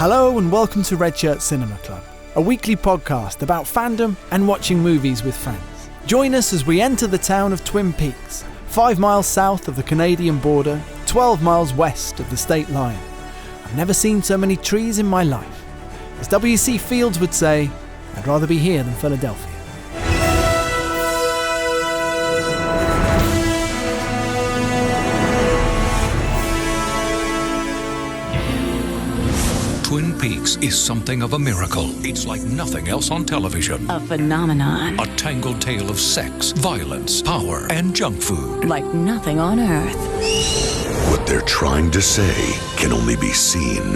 Hello and welcome to Red Shirt Cinema Club, a weekly podcast about fandom and watching movies with friends. Join us as we enter the town of Twin Peaks, 5 miles south of the Canadian border, 12 miles west of the state line. I've never seen so many trees in my life. As W.C. Fields would say, I'd rather be here than Philadelphia. Twin Peaks is something of a miracle. It's like nothing else on television. A phenomenon. A tangled tale of sex, violence, power, and junk food. Like nothing on Earth. What they're trying to say can only be seen.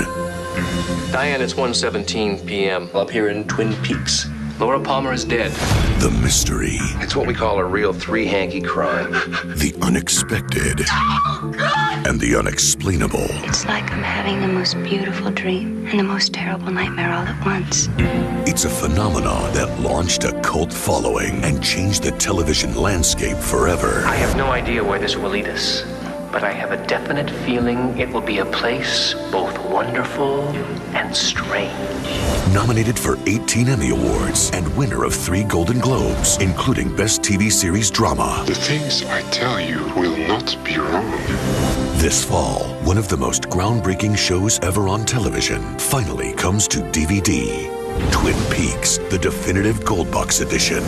Diane, it's 1:17 p.m. up here in Twin Peaks. Laura Palmer is dead. The mystery. It's what we call a real three-hanky crime. The unexpected. Oh, God! And the unexplainable. It's like I'm having the most beautiful dream and the most terrible nightmare all at once. It's a phenomenon that launched a cult following and changed the television landscape forever. I have no idea where this will lead us, but I have a definite feeling it will be a place both wonderful and strange. Nominated for 18 Emmy Awards and winner of 3 Golden Globes, including Best TV Series Drama. The things I tell you will not be wrong. This fall, one of the most groundbreaking shows ever on television finally comes to DVD. Twin Peaks, the definitive Gold Box edition.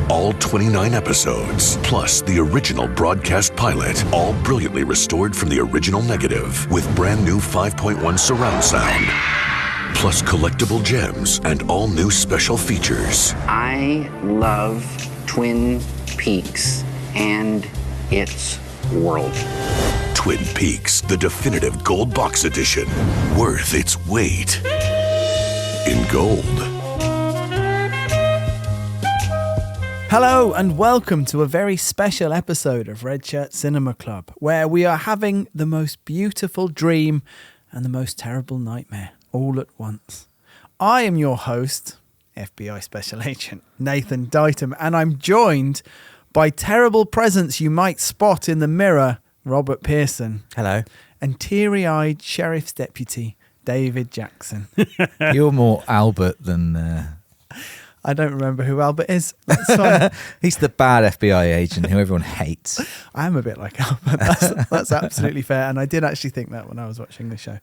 All 29 episodes, plus the original broadcast pilot, all brilliantly restored from the original negative with brand new 5.1 surround sound. Plus collectible gems and all new special features. I love Twin Peaks and its world. Twin Peaks, the definitive Gold Box edition. Worth its weight in gold. Hello and welcome to a very special episode of Red Shirt Cinema Club, where we are having the most beautiful dream and the most terrible nightmare all at once. I am your host, FBI Special Agent Nathan Dighton, and I'm joined by terrible presence you might spot in the mirror, Robert Pearson. Hello. And teary-eyed Sheriff's Deputy David Jackson. You're more Albert than... I don't remember who Albert is. That's fine. He's the bad FBI agent who everyone hates. I am a bit like Albert. That's absolutely fair. And I did actually think that when I was watching the show.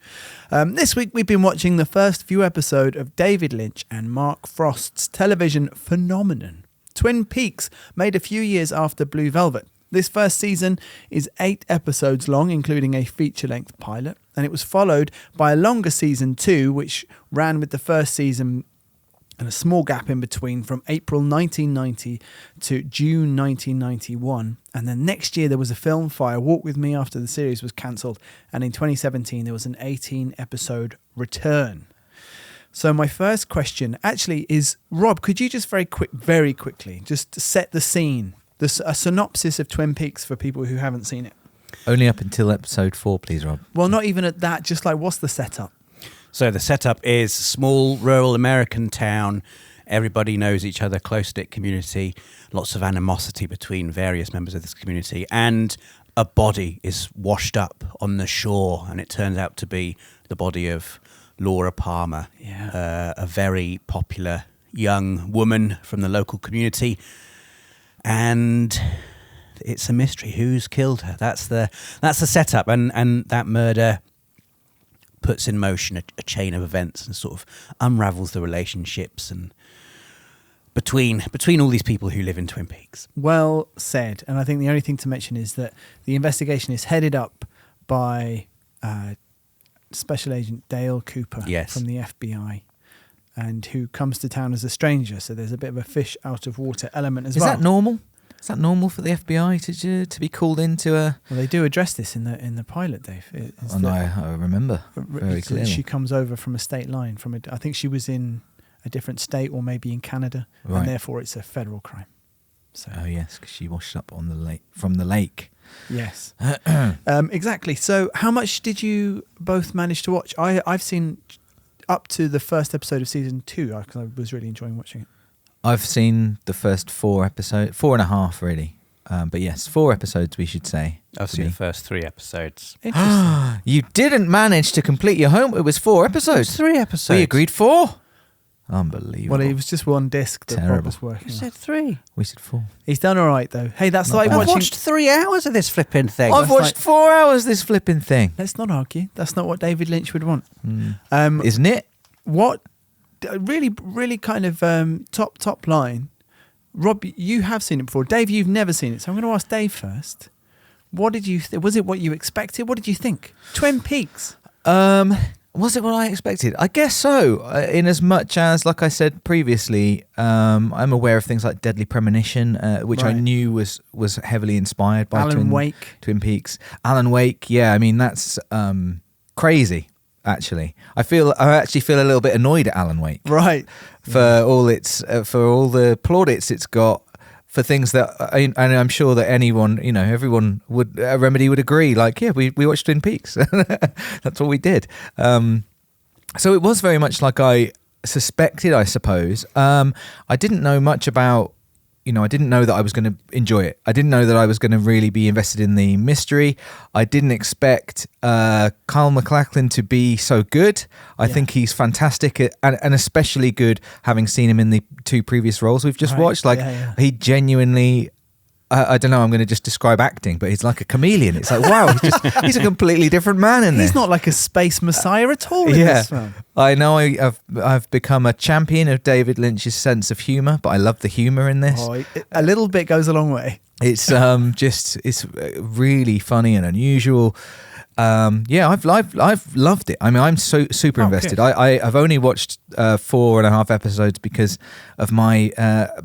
This week, we've been watching the first few episodes of David Lynch and Mark Frost's television phenomenon, Twin Peaks, made a few years after Blue Velvet. This first season is 8 episodes long, including a feature-length pilot. And it was followed by a longer season 2, which ran with the first season and a small gap in between from April 1990 to June 1991. And then next year there was a film, Fire Walk With Me, after the series was cancelled. And in 2017 there was an 18-episode return. So my first question actually is, Rob, could you just very quickly, just set the scene, a synopsis of Twin Peaks for people who haven't seen it? Only up until episode 4, please, Rob. Well, not even at that, just like what's the setup? So the setup is small rural American town. Everybody knows each other, close-knit community, lots of animosity between various members of this community, and a body is washed up on the shore, and it turns out to be the body of Laura Palmer, a very popular young woman from the local community, and it's a mystery. Who's killed her? That's the setup, and that murder puts in motion a chain of events and sort of unravels the relationships and between all these people who live in Twin Peaks. Well said. And I think the only thing to mention is that the investigation is headed up by Special Agent Dale Cooper from the FBI, and who comes to town as a stranger. So there's a bit of a fish out of water element as well. Is that normal? Is that normal for the FBI to be called into a... Well, they do address this in the pilot, Dave. I remember very clearly. She comes over from a state line. I think she was in a different state or maybe in Canada, right. And therefore it's a federal crime. So. Oh, yes, because she washed up on the lake from the lake. Yes. Exactly. So how much did you both manage to watch? I've seen up to the first episode of season 2 because I was really enjoying watching it. I've seen the first 4 episodes, 4.5 really. But yes, 4 episodes, we should say. I've seen the first 3 episodes. Interesting. You didn't manage to complete your homework. It was 4 episodes. 3 episodes. We agreed 4. Unbelievable. Well, it was just one disc that Bob Terrible. was working You on. said 3. We said 4. He's done all right, though. Hey, that's like I've watching... watched 3 hours of this flipping thing. I've watched like- 4 hours this flipping thing. Let's not argue. That's not what David Lynch would want. Isn't it? What really, really kind of top line. Rob, you have seen it before. Dave, you've never seen it. So I'm going to ask Dave first. What did you was it what you expected? What did you think? Twin Peaks. Was it what I expected? I guess so. In as much as, like I said previously, I'm aware of things like Deadly Premonition, which I Right. knew was heavily inspired by Alan Wake. Twin Peaks. Alan Wake, yeah. I mean, that's crazy. Actually, I actually feel a little bit annoyed at Alan Wake, Right. for all the plaudits it's got for things that, and I'm sure that everyone would, Remedy would agree. Like, yeah, we watched Twin Peaks. That's what we did. So it was very much like I suspected, I suppose. I didn't know much about, I didn't know that I was going to enjoy it. I didn't know that I was going to really be invested in the mystery. I didn't expect Kyle MacLachlan to be so good. I think he's fantastic and especially good having seen him in the 2 previous roles we've just watched. Like, he genuinely... I don't know, I'm going to just describe acting, but he's like a chameleon. It's like, wow, he's a completely different man in this. He's not like a space messiah at all in this film. I know I've become a champion of David Lynch's sense of humour, but I love the humour in this. Oh, a little bit goes a long way. It's it's really funny and unusual. I've loved it. I mean, I'm so super invested. Good. I've only watched 4.5 episodes because of my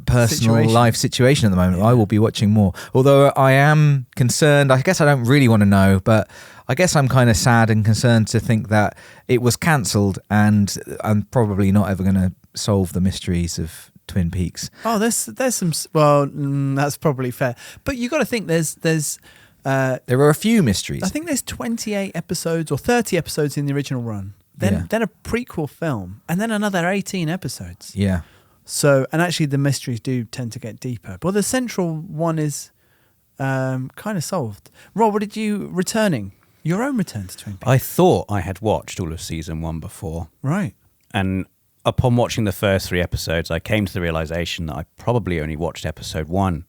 personal life situation at the moment. I will be watching more. Although I am concerned, I guess I don't really want to know, but I guess I'm kind of sad and concerned to think that it was cancelled and I'm probably not ever going to solve the mysteries of Twin Peaks. Oh, there's some... Well, that's probably fair. But you got to think there's there are a few mysteries. I think there's 28 episodes or 30 episodes in the original run. Then a prequel film, and then another 18 episodes. Yeah. So, and actually the mysteries do tend to get deeper. But the central one is kind of solved. Rob, what did you... Your own return to Twin Peaks? I thought I had watched all of season 1 before. Right. And upon watching the first 3 episodes, I came to the realization that I probably only watched episode 1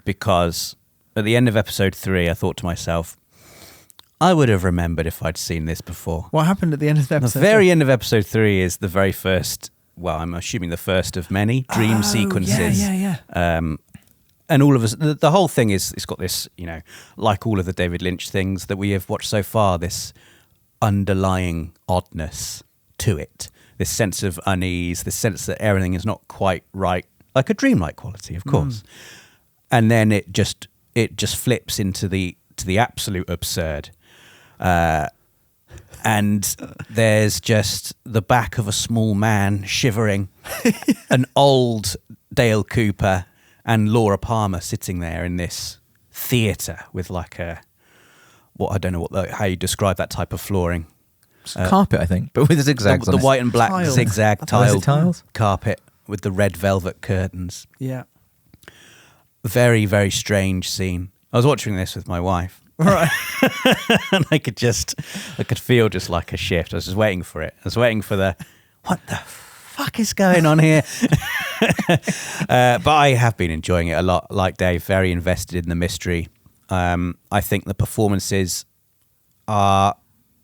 because... At the end of episode 3, I thought to myself, I would have remembered if I'd seen this before. What happened at the end of episode 3? The very end of episode 3 is the very first, well, I'm assuming the first of many dream sequences. Yeah. And all of us, the whole thing is, it's got this, like all of the David Lynch things that we have watched so far, this underlying oddness to it, this sense of unease, this sense that everything is not quite right, like a dreamlike quality, of course. And then it just flips into the absolute absurd. And there's just the back of a small man shivering, an old Dale Cooper and Laura Palmer sitting there in this theatre with like I don't know how you describe that type of flooring. Carpet, I think, but with zigzags on the it. white and black Tiles. zigzag Tiles. carpet with the red velvet curtains. Yeah. Very, very strange scene. I was watching this with my wife. Right. And I could feel just like a shift. I was just waiting for it. I was waiting for what the fuck is going on here? But I have been enjoying it a lot. Like Dave, very invested in the mystery. I think the performances are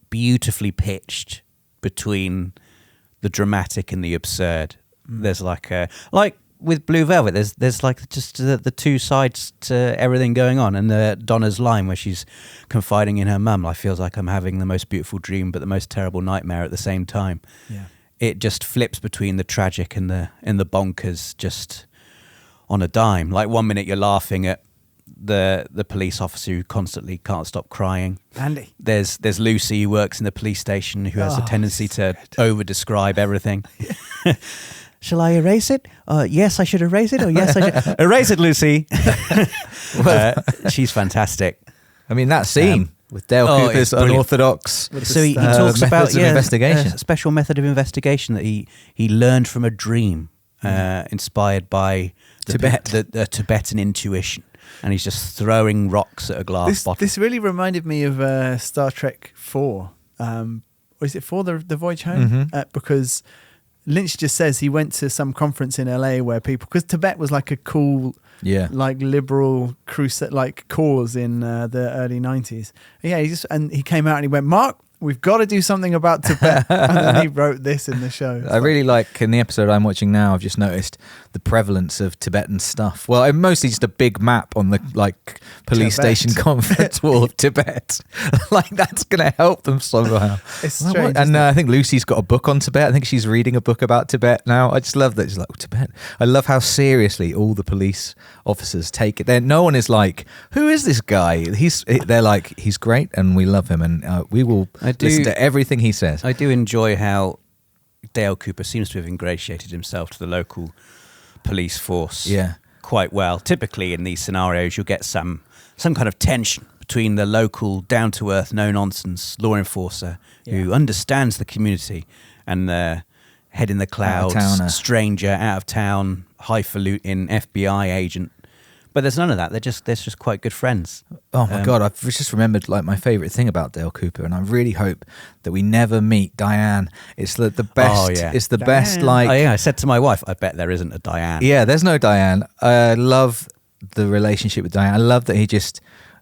beautifully pitched between the dramatic and the absurd. There's like with Blue Velvet, there's like just the 2 sides to everything going on, and the Donna's line where she's confiding in her mum, I feels like I'm having the most beautiful dream but the most terrible nightmare at the same time. Yeah. It just flips between the tragic and the bonkers just on a dime. Like 1 minute you're laughing at the police officer who constantly can't stop crying. Andy. There's Lucy who works in the police station who has a tendency to over-describe everything. Shall I erase it? Yes, I should erase it. Or yes, I should erase it, Lucy. She's fantastic. I mean, that scene with Dale Cooper's unorthodox. So he talks about investigation. A special method of investigation that he learned from a dream inspired by the Tibetan intuition. and he's just throwing rocks at a glass bottle. This really reminded me of Star Trek 4. Or is it 4, the Voyage Home? Because Lynch just says he went to some conference in LA where people, because Tibet was like a cool, like liberal crusade, like cause in the early 90s. Yeah, he came out and he went, Mark, we've got to do something about Tibet. And then he wrote this in the show. I really like, in the episode I'm watching now, I've just noticed the prevalence of Tibetan stuff. Well, mostly just a big map on the police station conference wall of Tibet. Like, that's going to help them somehow. It's strange. And I think Lucy's got a book on Tibet. I think she's reading a book about Tibet now. I just love that. She's like, Tibet. I love how seriously all the police officers take it. No one is like, who is this guy? They're like, he's great and we love him and we will listen to everything he says. I do enjoy how Dale Cooper seems to have ingratiated himself to the local police force quite well. Typically in these scenarios, you'll get some kind of tension between the local down-to-earth, no-nonsense law enforcer who understands the community and the head in the clouds, stranger, out-of-town, highfalutin FBI agent. But there's none of that. They're just quite good friends. Oh my God, I've just remembered my favourite thing about Dale Cooper, and I really hope that we never meet Diane. It's the best. Oh, yeah. It's the Diane. best. I said to my wife, I bet there isn't a Diane. Yeah, there's no Diane. I love the relationship with Diane. I love that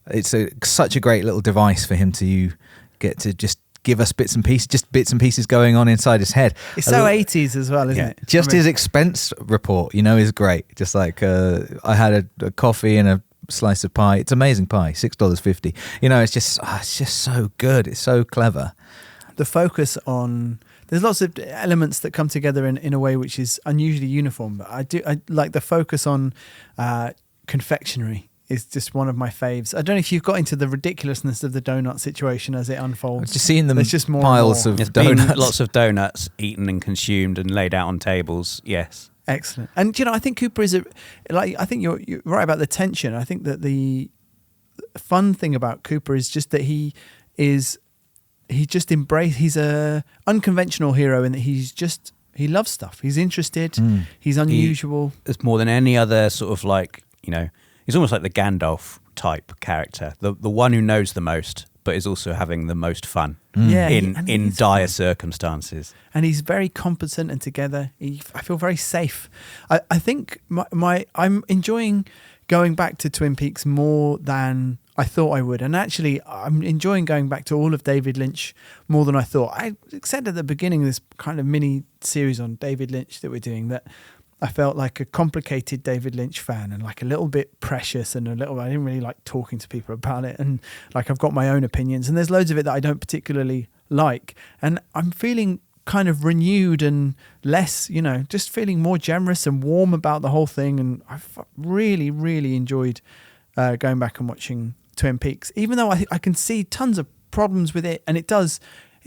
it's such a great little device for him to get to just give us bits and pieces going on inside his head. It's so 80s as well, isn't it? Just his expense report, is great. Just like I had a coffee and a slice of pie. It's amazing pie, $6.50. It's just so good. It's so clever. The focus on, there's lots of elements that come together in a way which is unusually uniform, but I like the focus on confectionery. Is just one of my faves. I don't know if you've got into the ridiculousness of the donut situation as it unfolds. Just seeing them, just more piles of donuts. Lots of donuts eaten and consumed and laid out on tables. Yes, excellent. And I think Cooper is I think you're right about the tension. I think that the fun thing about Cooper is just that he's a unconventional hero in that he loves stuff. He's interested. He's unusual. It's more than any other sort of he's almost like the Gandalf type character, the one who knows the most, but is also having the most fun in dire circumstances. And he's very competent and together. I feel very safe. I think I'm enjoying going back to Twin Peaks more than I thought I would. And actually, I'm enjoying going back to all of David Lynch more than I thought. I said at the beginning of this kind of mini series on David Lynch that we're doing that I felt like a complicated David Lynch fan and like a little bit precious and I didn't really like talking to people about it. And like I've got my own opinions and there's loads of it that I don't particularly like. And I'm feeling kind of renewed and less, just feeling more generous and warm about the whole thing. And I've really, really enjoyed going back and watching Twin Peaks, even though I can see tons of problems with it. And it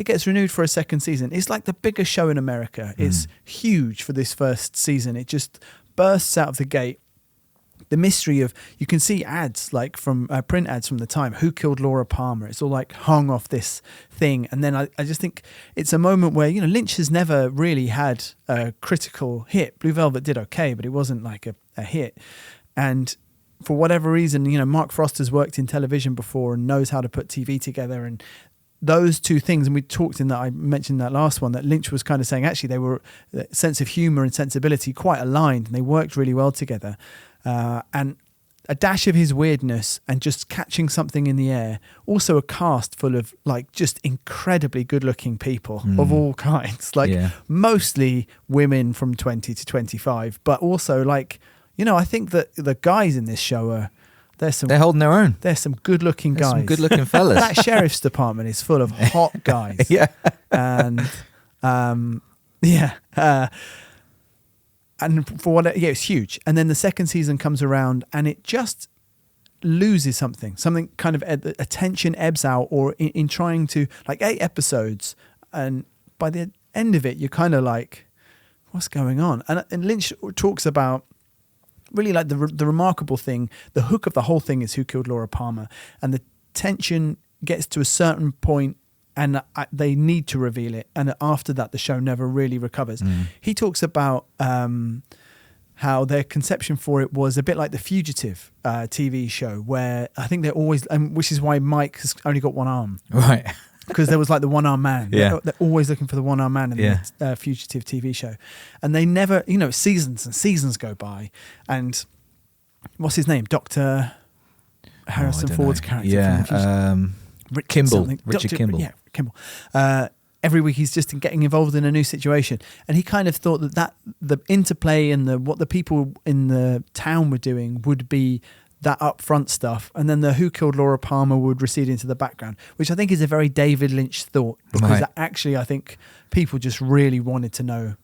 gets renewed for a second season. It's like the biggest show in America. It's huge for this first season. It just bursts out of the gate. The mystery of, you can see ads like from print ads from the time, who killed Laura Palmer? It's all like hung off this thing. And then I just think it's a moment where, Lynch has never really had a critical hit. Blue Velvet did okay, but it wasn't like a hit. And for whatever reason, Mark Frost has worked in television before and knows how to put TV together, and those two things, and we talked I mentioned that last one, that Lynch was kind of saying actually they were sense of humour and sensibility quite aligned and they worked really well together. And a dash of his weirdness and just catching something in the air. Also a cast full of like just incredibly good looking people of all kinds, mostly women from 20 to 25, but also I think that the guys in this show they're holding their own. There's some good-looking guys. Some good-looking fellas. That sheriff's department is full of hot guys. And and for it's huge. And then the second season comes around, and it just loses something. Something kind of attention ebbs out, or in trying to 8 episodes, and by the end of it, you're kind of like, what's going on? And Lynch talks about. Really like the remarkable thing, the hook of the whole thing is who killed Laura Palmer, and the tension gets to a certain point and they need to reveal it, and after that the show never really recovers. He talks about how their conception for it was a bit like the Fugitive TV show, where I think they're always, which is why Mike has only got one arm. Right. Because there was like the one-arm man. Yeah. They're always looking for the one-arm man in the Fugitive TV show. And they never, seasons and seasons go by. And what's his name? Dr. Harrison Ford's character. Yeah. Kimball. Richard Kimball. Yeah, Kimball. Every week he's just getting involved in a new situation. And he kind of thought that the interplay and what the people in the town were doing would be that upfront stuff, and then the Who Killed Laura Palmer would recede into the background, which I think is a very David Lynch thought, because actually I think people just really wanted to know.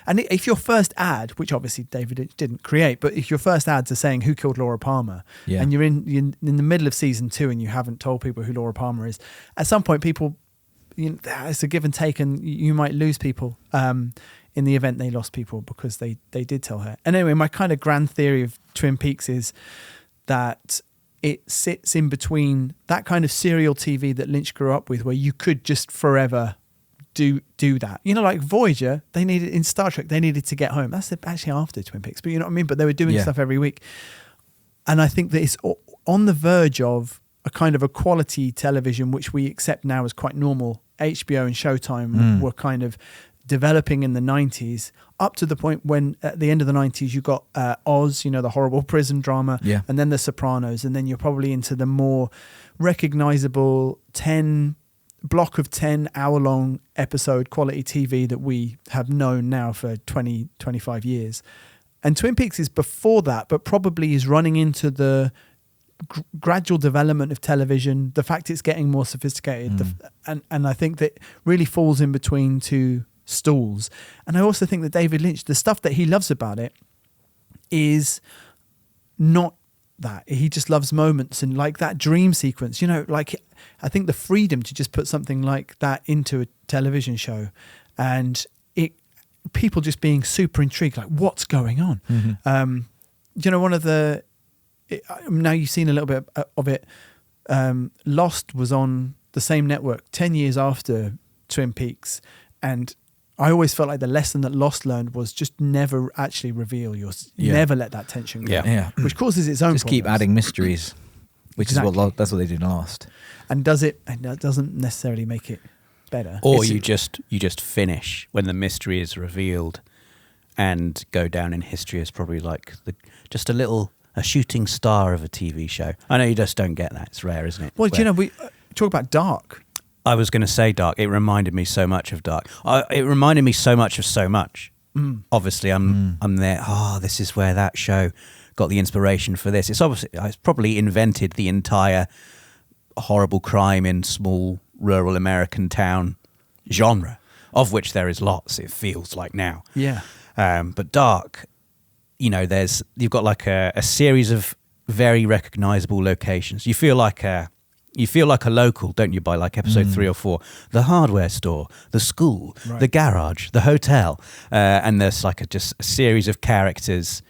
And if your first ad, which obviously David Lynch didn't create, but if your first ads are saying Who Killed Laura Palmer, and you're in the middle of season 2 and you haven't told people who Laura Palmer is, at some point people, it's a give and take, and you might lose people in the event they lost people because they did tell her. And anyway, my kind of grand theory of Twin Peaks is that it sits in between that kind of serial TV that Lynch grew up with, where you could just forever do that. Like Voyager, they needed, in Star Trek, they needed to get home. That's actually after Twin Peaks, but you know what I mean? But they were doing stuff every week. And I think that it's on the verge of a kind of a quality television, which we accept now as quite normal. HBO and Showtime were kind of developing in the 90s, up to the point when at the end of the 90s you got Oz, the horrible prison drama, and then The Sopranos, and then you're probably into the more recognizable 10 hour-long episode quality TV that we have known now for 20, 25 years. And Twin Peaks is before that, but probably is running into the gradual development of television, the fact it's getting more sophisticated, and I think that really falls in between two stools. And I also think that David Lynch, the stuff that he loves about it is not that. He just loves moments, and like that dream sequence, I think the freedom to just put something like that into a television show, and people just being super intrigued, like what's going on. One of the, now you've seen a little bit of it, Lost was on the same network 10 years after Twin Peaks, and I always felt like the lesson that Lost learned was just never actually reveal never let that tension go, which causes its own just problems. Keep adding mysteries, which is that's what they did in Lost. And that doesn't necessarily make it better. Or you just finish when the mystery is revealed and go down in history as probably like just a shooting star of a TV show. I know you just don't get that. It's rare, isn't it? Well, we talk about Dark. I was going to say Dark. It reminded me so much of Dark. It reminded me so much of so much. Obviously, I'm there. Oh, this is where that show got the inspiration for this. It's probably invented the entire horrible crime in small rural American town genre, of which there is lots. It feels like now. Yeah. But Dark, you've got like a series of very recognizable locations. You feel like a local, don't you, by like episode 3 or 4? The hardware store, the school, the garage, the hotel, and there's like just a series of characters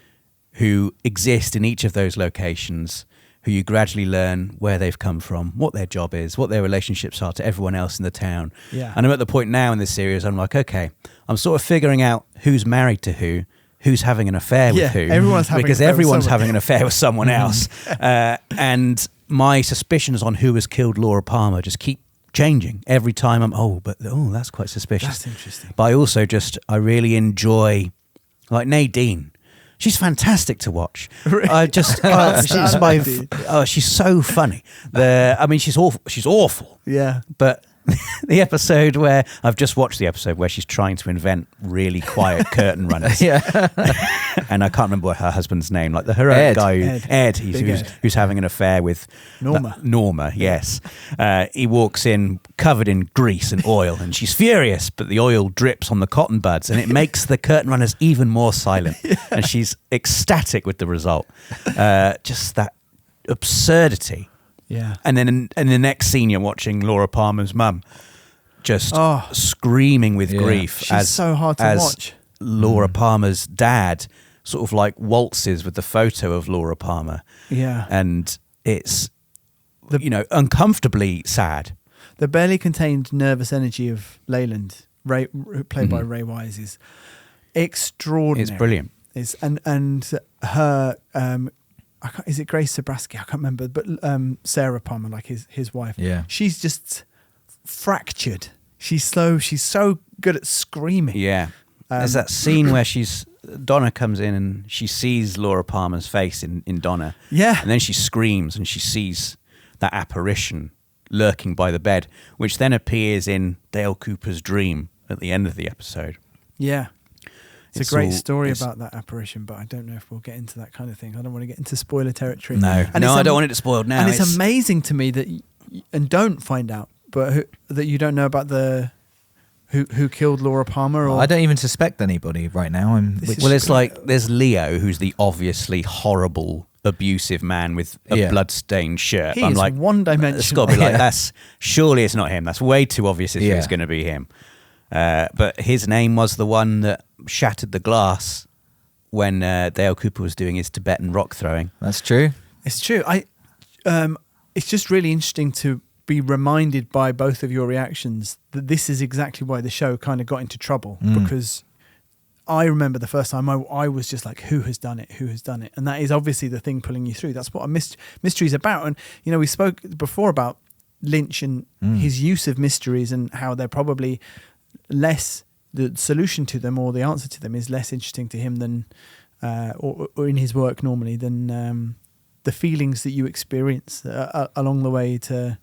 who exist in each of those locations, who you gradually learn where they've come from, what their job is, what their relationships are to everyone else in the town. Yeah. And I'm at the point now in this series, I'm like, okay, I'm sort of figuring out who's married to who's having an affair with who. Everyone's having an affair with someone else. And my suspicions on who has killed Laura Palmer just keep changing every time. That's quite suspicious. That's interesting. But I really enjoy, like Nadine. She's fantastic to watch. She's so funny. She's awful. She's awful. Yeah. But the episode where I've just watched the episode where she's trying to invent really quiet curtain runners. And I can't remember what her husband's name, like the heroic guy, Ed, who's having an affair with Norma, yes. He walks in covered in grease and oil, and she's furious, but the oil drips on the cotton buds, and it makes the curtain runners even more silent. And she's ecstatic with the result. Just that absurdity. Yeah. And then in the next scene, you're watching Laura Palmer's mum just screaming with grief. She's so hard to watch. Laura Palmer's dad sort of like waltzes with the photo of Laura Palmer. Yeah. And it's, uncomfortably sad. The barely contained nervous energy of Leyland, played by Ray Wise, is extraordinary. It's brilliant. is and her is it Grace Zabrowski? I can't remember, but Sarah Palmer, like his wife. Yeah. She's just fractured. She's slow. She's so good at screaming. Yeah. There's that scene where Donna comes in and she sees Laura Palmer's face in Donna. Yeah. And then she screams and she sees that apparition lurking by the bed, which then appears in Dale Cooper's dream at the end of the episode. Yeah. It's a great story about that apparition, but I don't know if we'll get into that kind of thing. I don't want to get into spoiler territory. No, I don't want it spoiled now. And it's amazing to me that, and don't find out, but that you don't know about who killed Laura Palmer. Or I don't even suspect anybody right now. There's Leo, who's the obviously horrible, abusive man with a blood-stained shirt. He is one-dimensional. It's got to be like, surely it's not him. That's way too obvious if it's going to be him. But his name was the one that shattered the glass when Dale Cooper was doing his Tibetan rock throwing. That's true. It's true. It's just really interesting to be reminded by both of your reactions that this is exactly why the show kind of got into trouble, because I remember the first time I was just like, who has done it? Who has done it? And that is obviously the thing pulling you through. That's what a mystery is about. And, you know, we spoke before about Lynch and his use of mysteries and how they're probably less, the solution to them or the answer to them is less interesting to him than, or in his work normally, than the feelings that you experience along the way to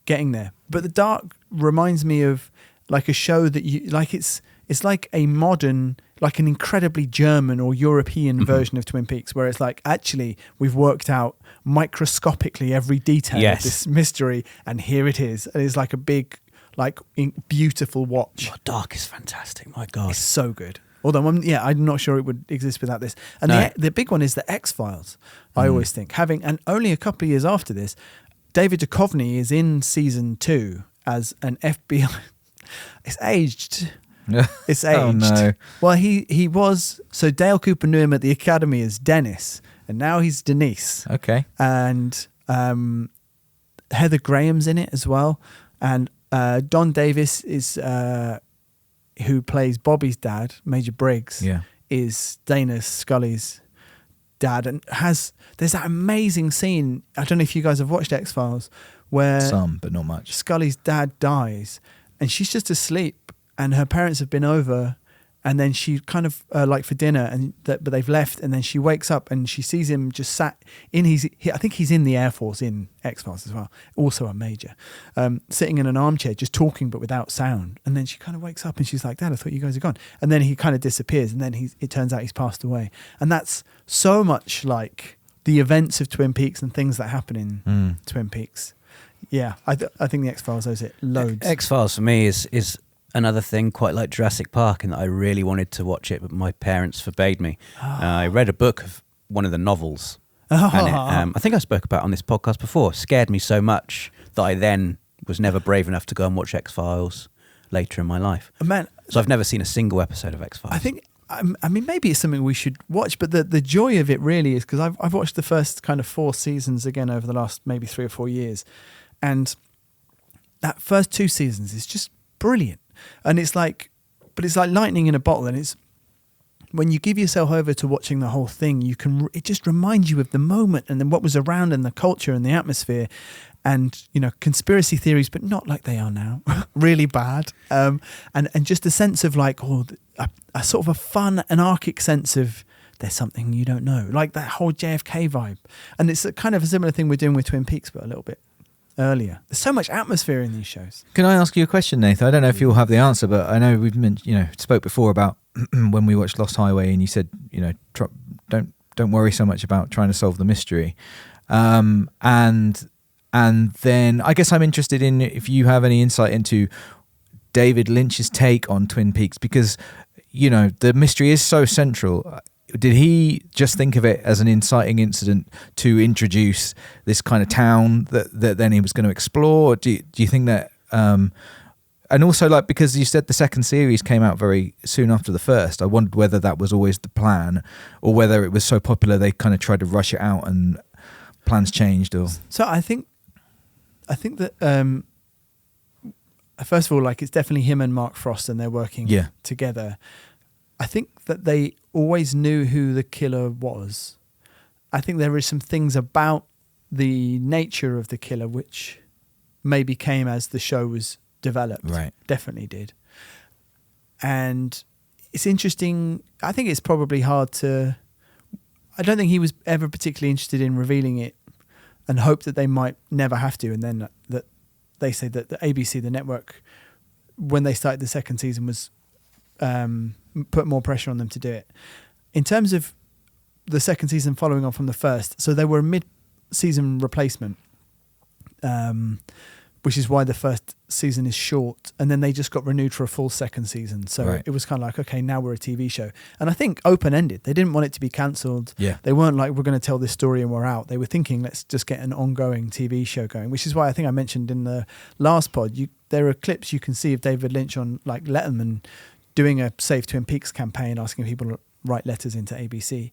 getting there. But The Dark reminds me of like a show that you like. It's like a modern, like an incredibly German or European version of Twin Peaks, where it's like, actually, we've worked out microscopically every detail of this mystery, and here it is. And it's like a big, like beautiful watch. Oh, Dark is fantastic. My God, it's so good. Although, I'm not sure it would exist without this. And the big one is the X-Files. I always think and only a couple of years after this, David Duchovny is in season 2 as an FBI. It's aged. It's aged. Oh, no. Well, he was. So Dale Cooper knew him at the academy as Dennis, and now he's Denise. Okay. And Heather Graham's in it as well, and Don Davis is who plays Bobby's dad, Major Briggs. Yeah. Is Dana Scully's dad, and there's that amazing scene. I don't know if you guys have watched X-Files, where some, but not much. Scully's dad dies, and she's just asleep, and her parents have been over, and then she kind of like for dinner, but they've left, and then she wakes up and she sees him just sat in I think he's in the Air Force in X-Files as well, also a major, sitting in an armchair just talking but without sound, and then she kind of wakes up and she's like, Dad, I thought you guys are gone, and then he kind of disappears, and then it turns out he's passed away, and that's so much like the events of Twin Peaks and things that happen in Twin Peaks. Yeah, I think the X-Files owes it loads. X-Files for me is another thing quite like Jurassic Park, in that I really wanted to watch it, but my parents forbade me. I read a book of one of the novels, and it, I think I spoke about it on this podcast before. Scared me so much that I then was never brave enough to go and watch X-Files later in my life. So I've never seen a single episode of X-Files. I think, I mean, maybe it's something we should watch, but the joy of it really is because I've watched the first kind of 4 seasons again over the last maybe 3 or 4 years, and that first 2 seasons is just brilliant. And it's like lightning in a bottle. And it's when you give yourself over to watching the whole thing, it just reminds you of the moment and then what was around and the culture and the atmosphere, and conspiracy theories, but not like they are now, really bad. And just a sense of like, a sort of a fun, anarchic sense of there's something you don't know, like that whole JFK vibe. And it's a kind of a similar thing we're doing with Twin Peaks, but a little bit earlier. There's so much atmosphere in these shows. Can I ask you a question, Nathan? I don't know if you'll have the answer, but I know we've spoke before about when we watched Lost Highway, and you said, don't worry so much about trying to solve the mystery. And then I guess I'm interested in if you have any insight into David Lynch's take on Twin Peaks, because the mystery is so central. Did he just think of it as an inciting incident to introduce this kind of town that then he was going to explore? Do you think that, and also like, because you said the second series came out very soon after the first, I wondered whether that was always the plan or whether it was so popular they kind of tried to rush it out and plans changed? Or so I think that first of all, like, it's definitely him and Mark Frost, and they're working together. I think that they always knew who the killer was. I think there is some things about the nature of the killer which maybe came as the show was developed. Right. Definitely did. And it's interesting. I think it's probably hard to... I don't think he was ever particularly interested in revealing it and hoped that they might never have to. And then that they say that the ABC, the network, when they started the second season, was put more pressure on them to do it. In terms of the second season following on from the first, so they were a mid-season replacement, which is why the first season is short, and then they just got renewed for a full second season. So it was kind of like, okay, now we're a TV show. And I think open-ended. They didn't want it to be cancelled. Yeah. They weren't like, we're going to tell this story and we're out. They were thinking, let's just get an ongoing TV show going, which is why I think I mentioned in the last pod, there are clips you can see of David Lynch on like Letterman doing a Save Twin Peaks campaign, asking people to write letters into ABC.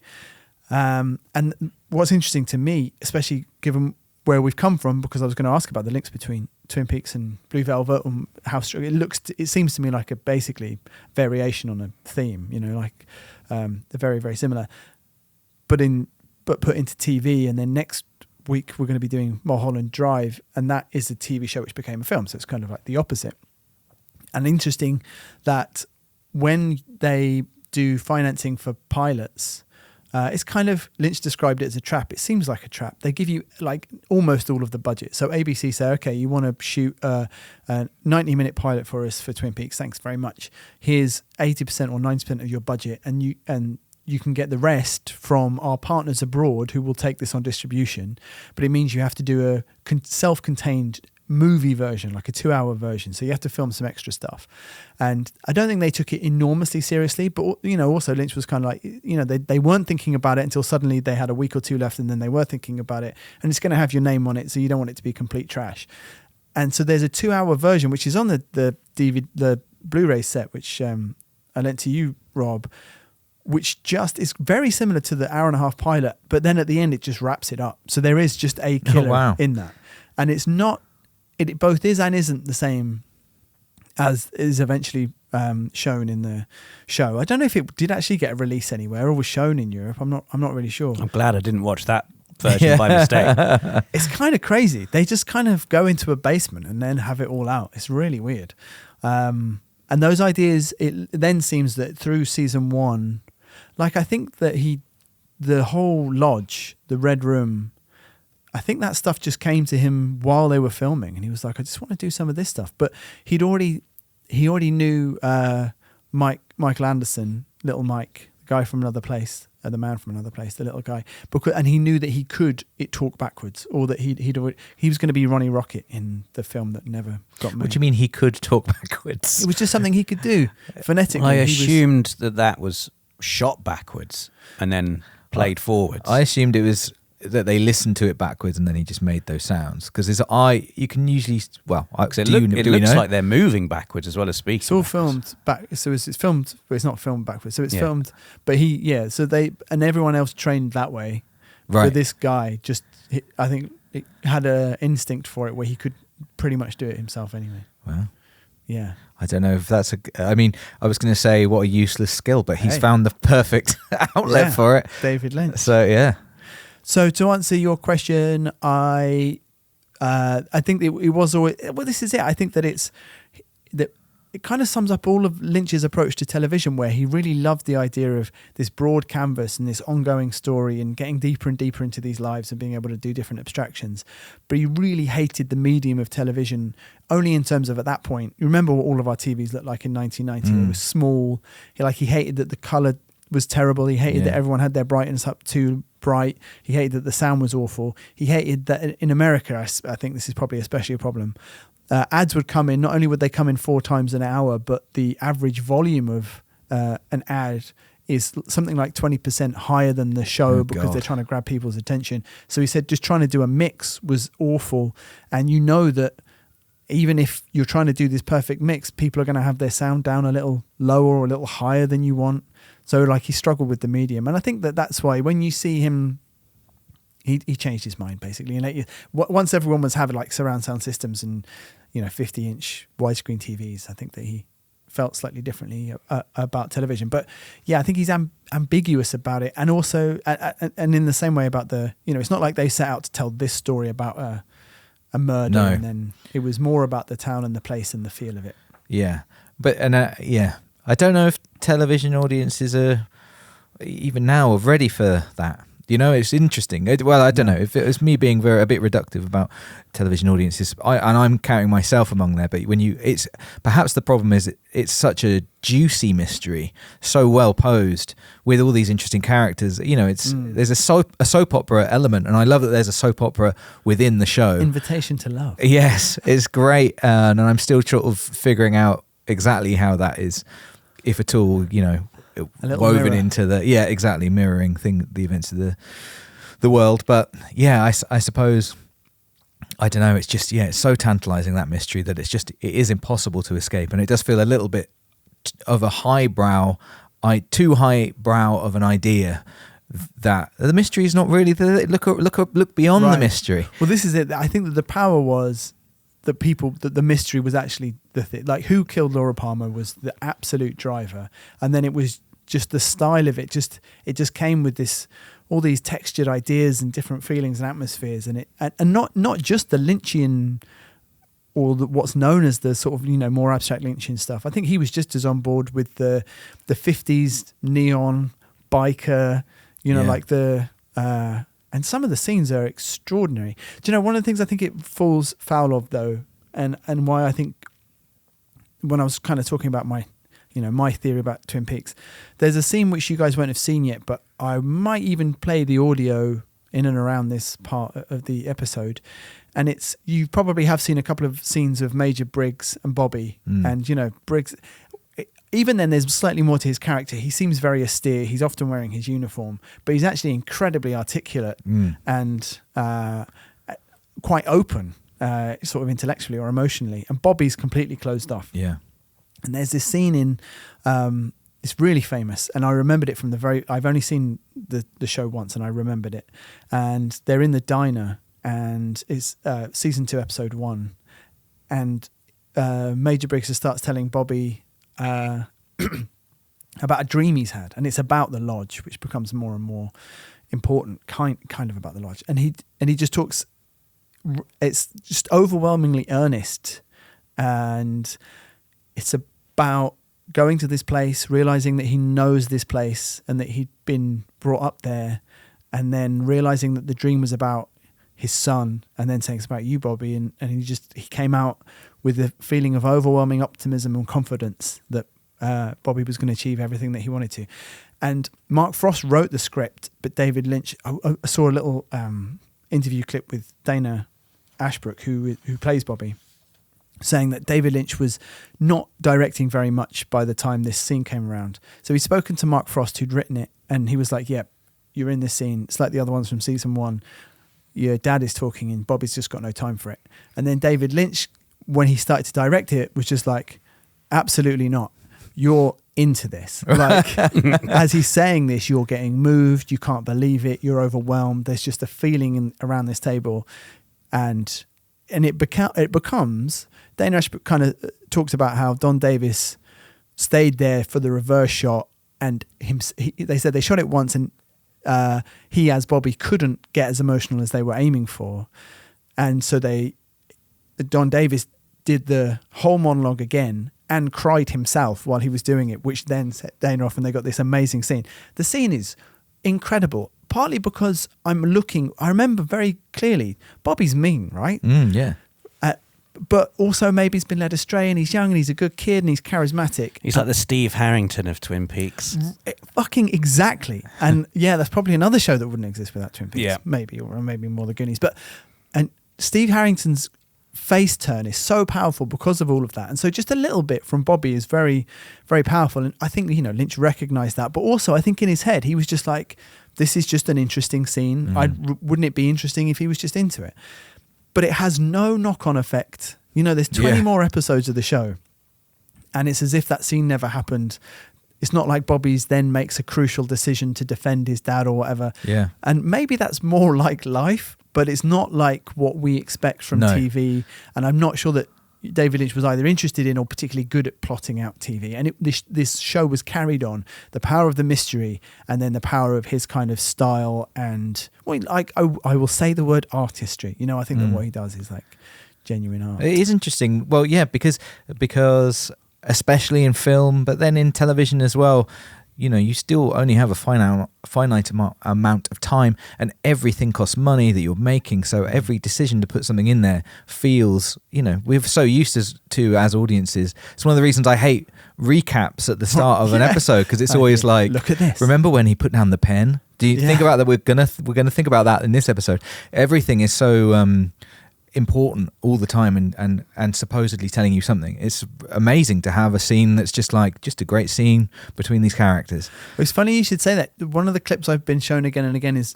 And what's interesting to me, especially given where we've come from, because I was going to ask about the links between Twin Peaks and Blue Velvet, and how it seems to me like a basically variation on a theme, like they're very, very similar, but put into TV. And then next week we're going to be doing Mulholland Drive, and that is a TV show which became a film, so it's kind of like the opposite. And interesting that when they do financing for pilots, it's kind of, Lynch described it as a trap. It seems like a trap. They give you like almost all of the budget. So ABC say, okay, you want to shoot a 90-minute pilot for us for Twin Peaks. Thanks very much. Here's 80% or 90% of your budget, and you can get the rest from our partners abroad who will take this on distribution. But it means you have to do a self-contained movie version, like a 2-hour version. So you have to film some extra stuff. And I don't think they took it enormously seriously, but also Lynch was kind of like, they weren't thinking about it until suddenly they had a week or two left, and then they were thinking about it, and it's going to have your name on it, so you don't want it to be complete trash. And so there's a 2-hour version which is on the Blu-ray set, which I lent to you, Rob, which just is very similar to the hour-and-a-half pilot, but then at the end it just wraps it up. So there is just a killer in that. And it's not, it both is and isn't the same as is eventually shown in the show. I don't know if it did actually get a release anywhere or was shown in Europe. I'm not really sure. I'm glad I didn't watch that version by mistake. It's kind of crazy. They just kind of go into a basement and then have it all out. It's really weird. And those ideas, it then seems that through season 1, like I think that the whole lodge, the Red Room, I think that stuff just came to him while they were filming, and he was like, I just want to do some of this stuff. But he already knew Michael Anderson, Little Mike, the guy from Another Place, the man from Another Place, the little guy, and he knew that he could talk backwards, or that he was going to be Ronnie Rocket in the film that never got made. What do you mean he could talk backwards? It was just something he could do phonetically. I assumed that was shot backwards and then played forwards. I assumed it was that they listened to it backwards and then he just made those sounds, because you can usually it looks like they're moving backwards as well as speaking. It's all filmed back, so it's filmed, but it's not filmed backwards. So it's filmed, but so they and everyone else trained that way. Right. But this guy I think it had an instinct for it where he could pretty much do it himself anyway. Wow. Yeah. I don't know if that's I was going to say what a useless skill, but he's found the perfect outlet for it. David Lynch. So yeah. So to answer your question, I think it was always, well, this is it. I think that it kind of sums up all of Lynch's approach to television, where he really loved the idea of this broad canvas and this ongoing story and getting deeper and deeper into these lives and being able to do different abstractions. But he really hated the medium of television only in terms of, at that point, you remember what all of our TVs looked like in 1990. They were small. He hated that the colour was terrible. He hated that everyone had their brightness up too bright. He hated that the sound was awful. He hated that in America, I think this is probably especially a problem, ads would come in. Not only would they come in 4 times an hour, but the average volume of an ad is something like 20% higher than the show because they're trying to grab people's attention. So he said just trying to do a mix was awful. And you know that even if you're trying to do this perfect mix, people are going to have their sound down a little lower or a little higher than you want. So like he struggled with the medium. And I think that's why when you see him, he changed his mind basically. And once everyone was having like surround sound systems and 50-inch widescreen TVs, I think that he felt slightly differently about television. But yeah, I think he's ambiguous about it, and also and in the same way about the, it's not like they set out to tell this story about a murder, and then it was more about the town and the place and the feel of it. Yeah, but I don't know if television audiences are even now ready for that. It's interesting. I don't know if it was me being a bit reductive about television audiences, and I'm counting myself among there. But it's perhaps the problem is it's such a juicy mystery, so well posed with all these interesting characters. There's a soap opera element, and I love that there's a soap opera within the show. Invitation to Love. Yes, it's great, and I'm still sort of figuring out exactly how that is, if at all, woven mirror into mirroring the events of the world. But I suppose, I don't know, it's just it's so tantalizing, that mystery, that it is impossible to escape, and it does feel a little bit of a too highbrow of an idea, that the mystery is not really look beyond the mystery. Well, this is it. I think that the power was that the mystery was actually the thing. Like, who killed Laura Palmer was the absolute driver, and then it was just the style of it. It just came with all these textured ideas and different feelings and atmospheres, and not just the Lynchian or what's known as the sort of more abstract Lynchian stuff. I think he was just as on board with the 50s neon biker, like the. And some of the scenes are extraordinary. Do you know, one of the things I think it falls foul of, though, and why I think when I was kind of talking about my theory about Twin Peaks, there's a scene which you guys won't have seen yet, but I might even play the audio in and around this part of the episode. And you probably have seen a couple of scenes of Major Briggs and Bobby. And, Briggs, even then, there's slightly more to his character. He seems very austere. He's often wearing his uniform, but he's actually incredibly articulate and quite open, sort of intellectually or emotionally. And Bobby's completely closed off. Yeah. And there's this scene in, it's really famous, and I remembered it from I've only seen the show once, and I remembered it. And they're in the diner, and it's season 2, episode 1, and Major Briggs starts telling Bobby about a dream he's had, and it's about the lodge, which becomes more and more important, kind of about the lodge. And he just talks. It's just overwhelmingly earnest, and it's about going to this place, realizing that he knows this place and that he'd been brought up there, and then realizing that the dream was about his son, and then saying it's about you, Bobby, and he came out with a feeling of overwhelming optimism and confidence that Bobby was going to achieve everything that he wanted to. And Mark Frost wrote the script, but David Lynch, I saw a little interview clip with Dana Ashbrook, who plays Bobby, saying that David Lynch was not directing very much by the time this scene came around. So he's spoken to Mark Frost, who'd written it, and he was like, yeah, you're in this scene. It's like the other ones from season 1. Your dad is talking and Bobby's just got no time for it. And then David Lynch, when he started to direct it, was just like, absolutely not. You're into this. Like, as he's saying this, you're getting moved. You can't believe it. You're overwhelmed. There's just a feeling around this table. And it becomes, Dana Ashbrook kind of talks about how Don Davis stayed there for the reverse shot, and they said they shot it once, and he, as Bobby, couldn't get as emotional as they were aiming for. And so Don Davis did the whole monologue again and cried himself while he was doing it, which then set Dana off, and they got this amazing scene. The scene is incredible, partly because I remember very clearly, Bobby's mean, right? Yeah. But also maybe he's been led astray, and he's young, and he's a good kid, and he's charismatic. He's like the Steve Harrington of Twin Peaks. Fucking exactly. And yeah, that's probably another show that wouldn't exist without Twin Peaks. Yeah. Maybe, or maybe more The Goonies. And Steve Harrington's face turn is so powerful because of all of that. And so just a little bit from Bobby is very, very powerful. And I think, Lynch recognized that. But also I think in his head, he was just like, this is just an interesting scene. Wouldn't it be interesting if he was just into it? But it has no knock-on effect. There's 20 more episodes of the show, and it's as if that scene never happened. It's not like Bobby's then makes a crucial decision to defend his dad or whatever. Yeah. And maybe that's more like life, but it's not like what we expect from TV. And I'm not sure that, David Lynch was either interested in or particularly good at plotting out TV. And this show was carried on the power of the mystery and then the power of his kind of style and, well, like I will say the word artistry. You know, I think that what he does is like genuine art. It is interesting. Well, yeah, because especially in film, but then in television as well, you know, you still only have a finite amount of time, and everything costs money that you're making. So every decision to put something in there feels, you know, we're so used to as audiences. It's one of the reasons I hate recaps at the start of an episode, because it's always like, look at this. Remember when he put down the pen? Do you think about that? We're gonna think about that in this episode. Everything is so important all the time and supposedly telling you something. It's amazing to have a scene that's just a great scene between these characters. It's funny you should say that. One of the clips I've been shown again and again is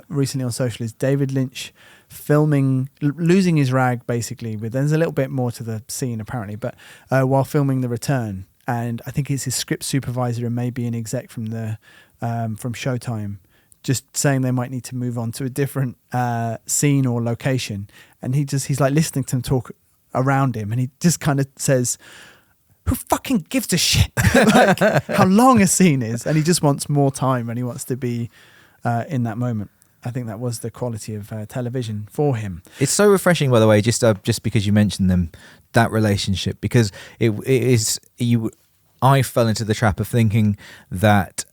recently on social is David Lynch filming, losing his rag basically. There's a little bit more to the scene apparently, but while filming The Return, and I think it's his script supervisor and maybe an exec from Showtime just saying they might need to move on to a different scene or location. And he's like listening to them talk around him, and he just kind of says, who fucking gives a shit like how long a scene is? And he just wants more time, and he wants to be in that moment. I think that was the quality of television for him. It's so refreshing, by the way, just because you mentioned them, that relationship, because it is you. I fell into the trap of thinking that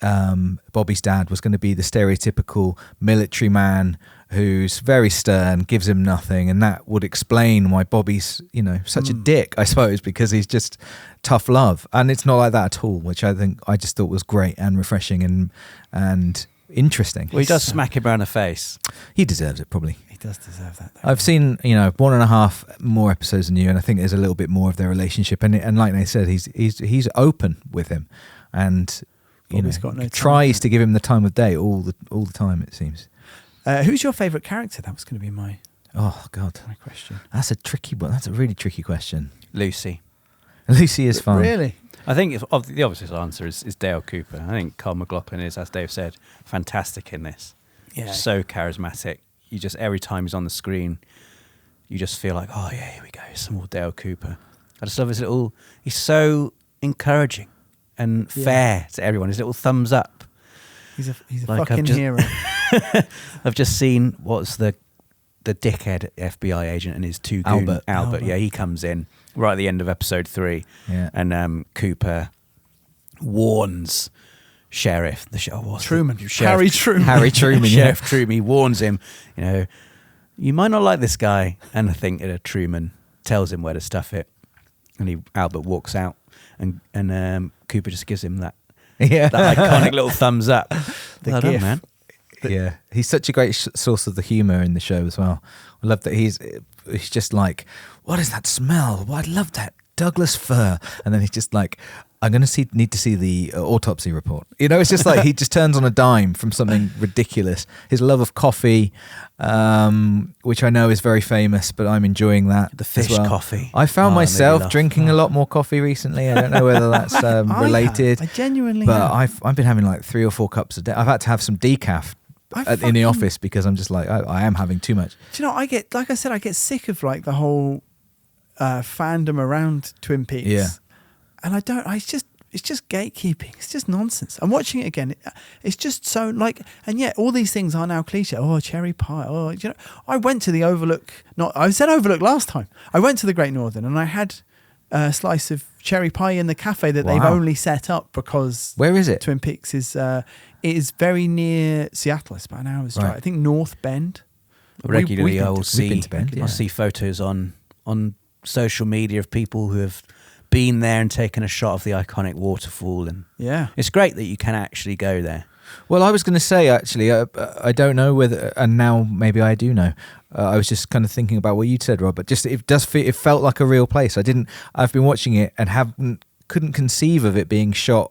Bobby's dad was going to be the stereotypical military man who's very stern, gives him nothing, and that would explain why Bobby's, you know, such a dick, I suppose, because he's just tough love. And it's not like that at all, which I just thought was great and refreshing and interesting. Well, he does smack him around the face. He deserves it, probably. He does deserve that, though. I've seen, 1.5 more episodes than you, and I think there's a little bit more of their relationship. And like they said, he's open with him, and Bobby's got no time, tries to give him the time of day all the time. It seems. Who's your favourite character? That was going to be my question. That's a tricky one. That's a really tricky question. Lucy. Lucy is fun. Really? I think the obvious answer is Dale Cooper. I think Carl McLaughlin is, as Dave said, fantastic in this. Yeah. So charismatic. You just, every time he's on the screen, you just feel like, oh yeah, here we go, some more Dale Cooper. I just love his he's so encouraging and fair to everyone. His little thumbs up. He's a fucking hero. I've just seen what's the dickhead FBI agent and his two goon Albert. Yeah, he comes in right at the end of episode 3, and Cooper warns Sheriff Truman. Harry Truman. Sheriff Truman. He warns him, you might not like this guy. And I think Truman tells him where to stuff it, and Albert walks out, and Cooper just gives him that iconic little thumbs up. The gift, man. Yeah, he's such a great source of the humour in the show as well. I love that he's just like, what is that smell? Well, I love that Douglas fir. And then he's just like, I'm going to need to see the autopsy report. It's just like he just turns on a dime from something ridiculous. His love of coffee, which I know is very famous, but I'm enjoying that. The fish coffee. I found myself drinking a lot more coffee recently. I don't know whether that's related. I genuinely But I've been having like 3 or 4 cups a day. I've had to have some decaf in the office because I'm just like, I am having too much. Do you know, I get sick of like the whole fandom around Twin Peaks. Yeah. And it's just gatekeeping. It's just nonsense. I'm watching it again. It's just so like, and yet all these things are now cliche. Oh, cherry pie. Oh, I went to the Overlook. I said Overlook last time. I went to the Great Northern and I had a slice of cherry pie in the cafe that they've only set up because. Where is it? Twin Peaks is very near Seattle. It's about an hour's drive. I think North Bend. Regularly, I'll see Bend, photos on social media of people who have been there and taken a shot of the iconic waterfall, and it's great that you can actually go there. Well, I was going to say actually, I don't know whether, and now maybe I do know. I was just kind of thinking about what you said, Rob. But just it felt like a real place. I've been watching it and couldn't conceive of it being shot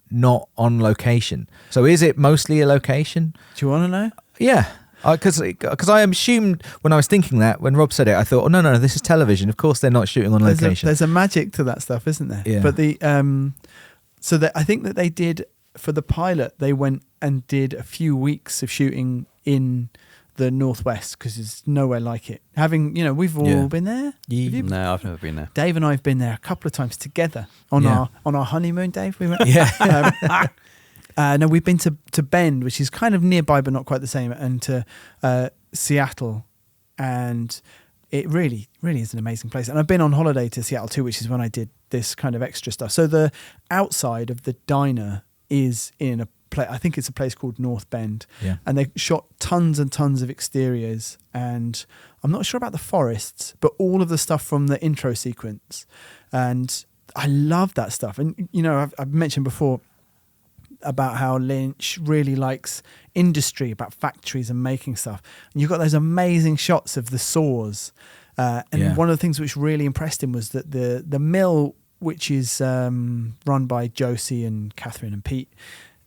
not on location. So is it mostly a location? Do you want to know? Yeah. Because I assumed when I was thinking that, when Rob said it, I thought, oh, no, this is television. Of course they're not shooting on location. There's a magic to that stuff, isn't there? Yeah. But I think that they did, for the pilot, they went and did a few weeks of shooting in the Northwest because there's nowhere like it. Having, we've all been there. No, I've never been there. Dave and I have been there a couple of times together on our honeymoon. Dave, we went. Yeah. No, we've been to Bend, which is kind of nearby but not quite the same, and to Seattle, and it really, really is an amazing place. And I've been on holiday to Seattle too, which is when I did this kind of extra stuff. So the outside of the diner is in a place, I think it's a place called North Bend, and they shot tons and tons of exteriors, and I'm not sure about the forests, but all of the stuff from the intro sequence, and I love that stuff. And I've mentioned before about how Lynch really likes industry, about factories and making stuff. And you've got those amazing shots of the saws. One of the things which really impressed him was that the mill, which is run by Josie and Catherine and Pete,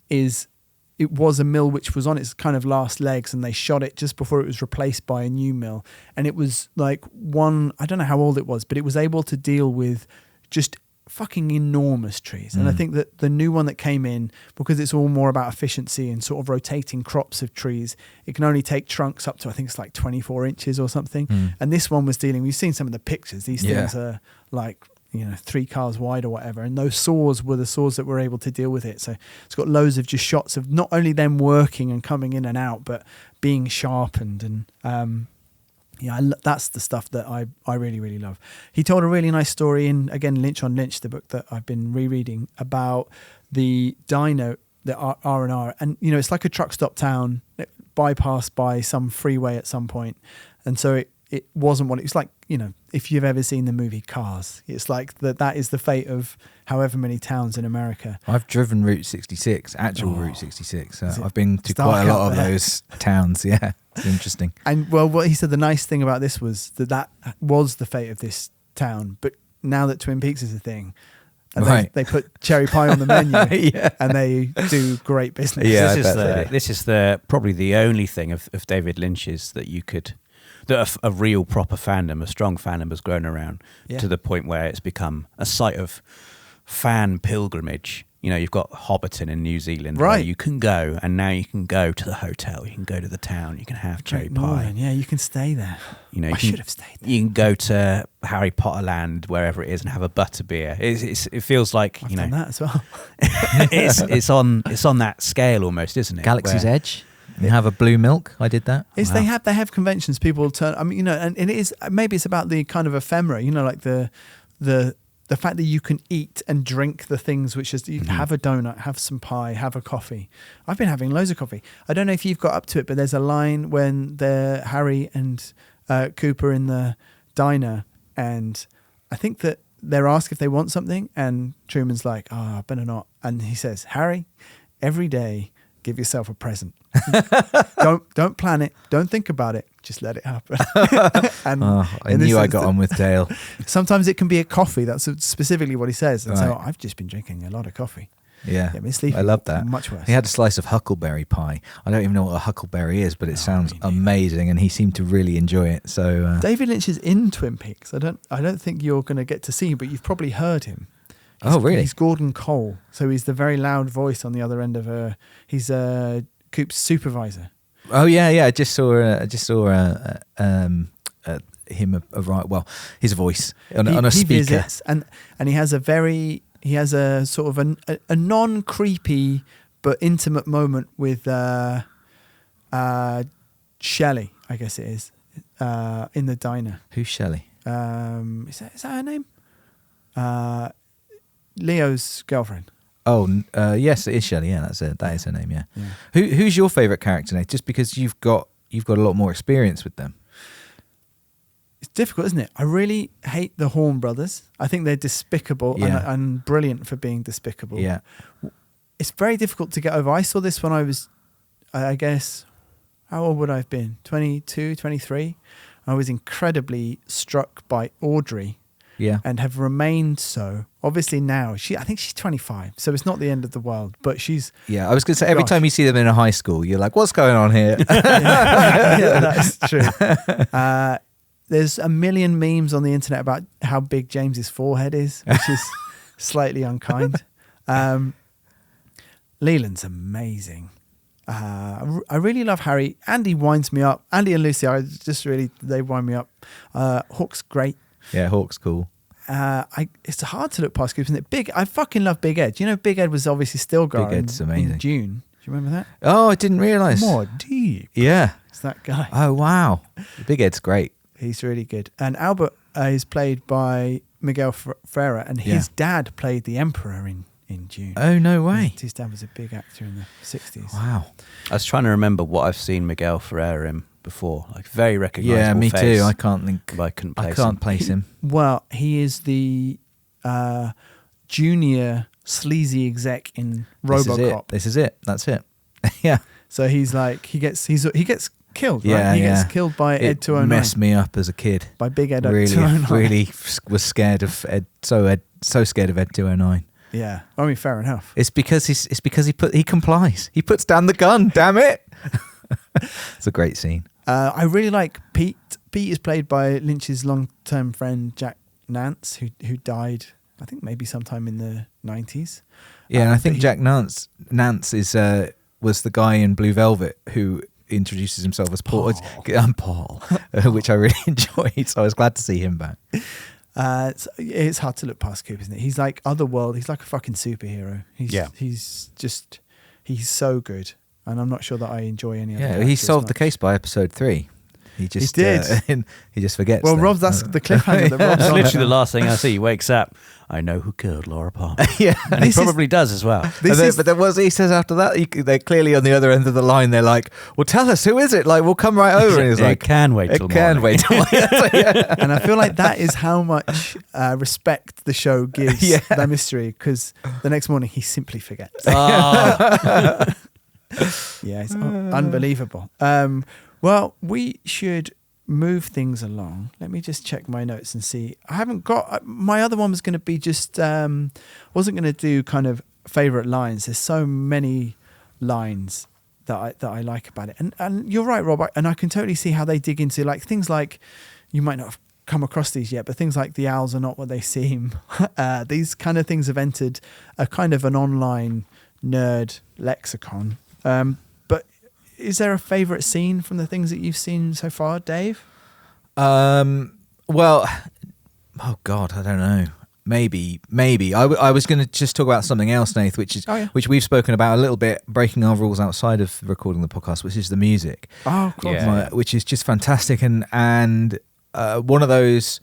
it was a mill which was on its kind of last legs, and they shot it just before it was replaced by a new mill. And it was like I don't know how old it was, but it was able to deal with just fucking enormous trees. And I think that the new one that came in, because it's all more about efficiency and sort of rotating crops of trees, it can only take trunks up to, I think it's like 24 inches or something. And this one was dealing, we've seen some of the pictures, these things are like 3 cars wide or whatever, and those saws were the saws that were able to deal with it. So it's got loads of just shots of not only them working and coming in and out, but being sharpened. And that's the stuff that I really, really love. He told a really nice story in, again, Lynch on Lynch, the book that I've been rereading, about the diner, the R&R. And, it's like a truck stop town, bypassed by some freeway at some point. And so it wasn't what it was like, if you've ever seen the movie Cars, it's like that is the fate of however many towns in America. I've driven Route 66, Route 66. I've been to quite a lot of those towns. Yeah, it's interesting. And well, what he said, the nice thing about this was that was the fate of this town. But now that Twin Peaks is a thing, and they put cherry pie on the menu, and they do great business. Yeah, this is probably the only thing of David Lynch's that you could. That a real proper fandom, a strong fandom has grown around to the point where it's become a site of fan pilgrimage. You've got Hobbiton in New Zealand, where you can go, and now you can go to the hotel, you can go to the town, you can have cherry pie. Yeah, you can stay there. I should have stayed there. You can go to Harry Potter Land, wherever it is, and have a butterbeer. It feels like I've done that as well. it's on that scale almost, isn't it? Galaxy's Edge. You have a blue milk. I did that. They have conventions. People turn. I mean, and it is, maybe it's about the kind of ephemera. Like the fact that you can eat and drink the things, which is you have a donut, have some pie, have a coffee. I've been having loads of coffee. I don't know if you've got up to it, but there's a line when they're Harry and Cooper in the diner, and I think that they're asked if they want something, and Truman's like, I better not, and he says, Harry, every day give yourself a present. Don't plan it. Don't think about it. Just let it happen. And I knew I got on with Dale. Sometimes it can be a coffee. That's specifically what he says. And so I've just been drinking a lot of coffee. Yeah, I love that. Much worse. He had a slice of huckleberry pie. I don't even know what a huckleberry is, but it sounds amazing, and he seemed to really enjoy it. So David Lynch is in Twin Peaks. I don't think you're going to get to see him, but you've probably heard him. Really? He's Gordon Cole, so he's the very loud voice on the other end of he's Coop's supervisor. Oh yeah. I just saw him his voice on a speaker. He visits, and he has a sort of a non-creepy but intimate moment with Shelley, I guess it is, in the diner. Who's Shelley? Is that her name? Leo's girlfriend. Oh, yes, it is Shelley. Yeah, that is her name. Yeah. Who's your favourite character, Nate? Just because you've got a lot more experience with them. It's difficult, isn't it? I really hate the Horn brothers. I think they're despicable and brilliant for being despicable. Yeah. It's very difficult to get over. I saw this when I was, I guess, how old would I have been? 22, 23. I was incredibly struck by Audrey. Yeah. And have remained so. Obviously now, I think she's 25, so it's not the end of the world, but she's... Yeah, I was going to say, every time you see them in a high school, you're like, what's going on here? Yeah, that's true. There's a million memes on the internet about how big James's forehead is, which is slightly unkind. Leland's amazing. I really love Harry. Andy winds me up. Andy and Lucy are just really, they wind me up. Hawk's great. Yeah, Hawk's cool. It's hard to look past Cooper, isn't it? I fucking love Big Ed. You know, Big Ed was obviously still going Ed's amazing. in June. Do you remember that? Oh, I didn't realise. More deep. Yeah. It's that guy. Oh, wow. Big Ed's great. He's really good. And Albert is played by Miguel Ferreira, and his dad played the Emperor in June. Oh, no way. His dad was a big actor in the 60s. Wow. I was trying to remember what I've seen Miguel Ferreira in before. Like, very recognisable Yeah, me face. too. I can't think. But I couldn't place I can't him. place him. Well, he is the junior sleazy exec in RoboCop. This is it. That's it. Yeah. So he's like, he gets killed, right? Yeah, He gets killed by it Ed 209. messed me up as a kid. By Big Ed really, 209. really was scared of Ed. So scared of Ed 209. Yeah. I mean, fair enough. It's because he complies. He puts down the gun. Damn it! It's a great scene. I really like Pete. Pete is played by Lynch's long-term friend Jack Nance, who died, I think maybe sometime in the 90s. Yeah, and I think Jack Nance was the guy in Blue Velvet who introduces himself as Paul. I'm Paul, which I really enjoyed. So I was glad to see him back. It's hard to look past Cooper, isn't it? He's like otherworld. He's like a fucking superhero. He's so good, and I'm not sure that I enjoy any other. Yeah, he solved the case by episode 3. He just did. He just forgets. Well, Rob, that's the cliffhanger that Rob's That's on. literally the last thing I see. He wakes up. I know who killed Laura Palmer. Yeah, and he probably does as well. But then what he says after that, they're clearly on the other end of the line. They're like, "Well, tell us, who is it? Like, we'll come right over." And he's like, "It can wait till morning." And I feel like that is how much respect the show gives the mystery, because the next morning he simply forgets. Oh. Yeah, it's unbelievable. Well, we should move things along. Let me just check my notes and see. I haven't got my other one was going to be just wasn't going to do kind of favorite lines. There's so many lines that I like about it, and you're right, Rob, and I can totally see how they dig into like things like, you might not have come across these yet, but things like the owls are not what they seem. These kind of things have entered a kind of an online nerd lexicon. But is there a favourite scene from the things that you've seen so far, Dave? Well, oh God, I don't know. Maybe. I was going to just talk about something else, Nath, which we've spoken about a little bit, breaking our rules outside of recording the podcast, which is the music. Oh, of course. Which is just fantastic, and one of those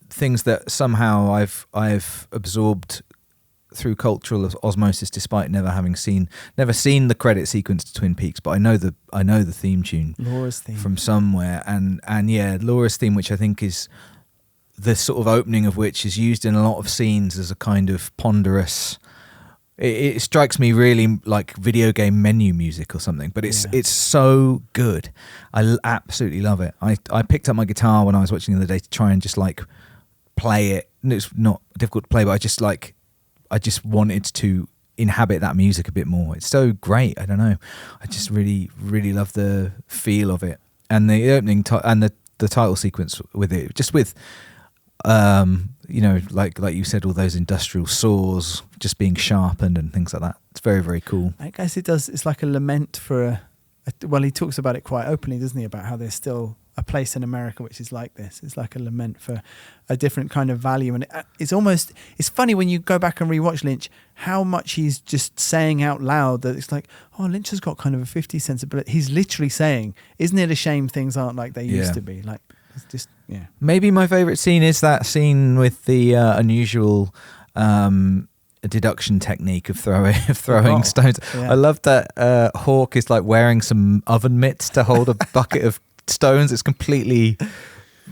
things that somehow I've absorbed through cultural osmosis, despite never seen the credit sequence to Twin Peaks, but I know the theme tune, Laura's theme from somewhere, and Laura's theme, which I think is the sort of opening of which is used in a lot of scenes as a kind of ponderous. It strikes me really like video game menu music or something, but it's so good. I absolutely love it. I picked up my guitar when I was watching the other day to try and just like play it. And it's not difficult to play, but I just wanted to inhabit that music a bit more. It's so great. I don't know. I just really, really love the feel of it, and the opening and the title sequence with it, just with, like you said, all those industrial saws just being sharpened and things like that. It's very, very cool. I guess it does. It's like a lament for well, he talks about it quite openly, doesn't he? About how there's still a place in America which is like this. It's like a lament for a different kind of value, and it's funny when you go back and rewatch Lynch how much he's just saying out loud that it's like, oh, Lynch has got kind of a 50s sensibility. He's literally saying, isn't it a shame things aren't like they used to be? Like, it's just Maybe my favourite scene is that scene with the unusual deduction technique of throwing stones. Yeah. I love that Hawk is like wearing some oven mitts to hold a bucket of stones. It's completely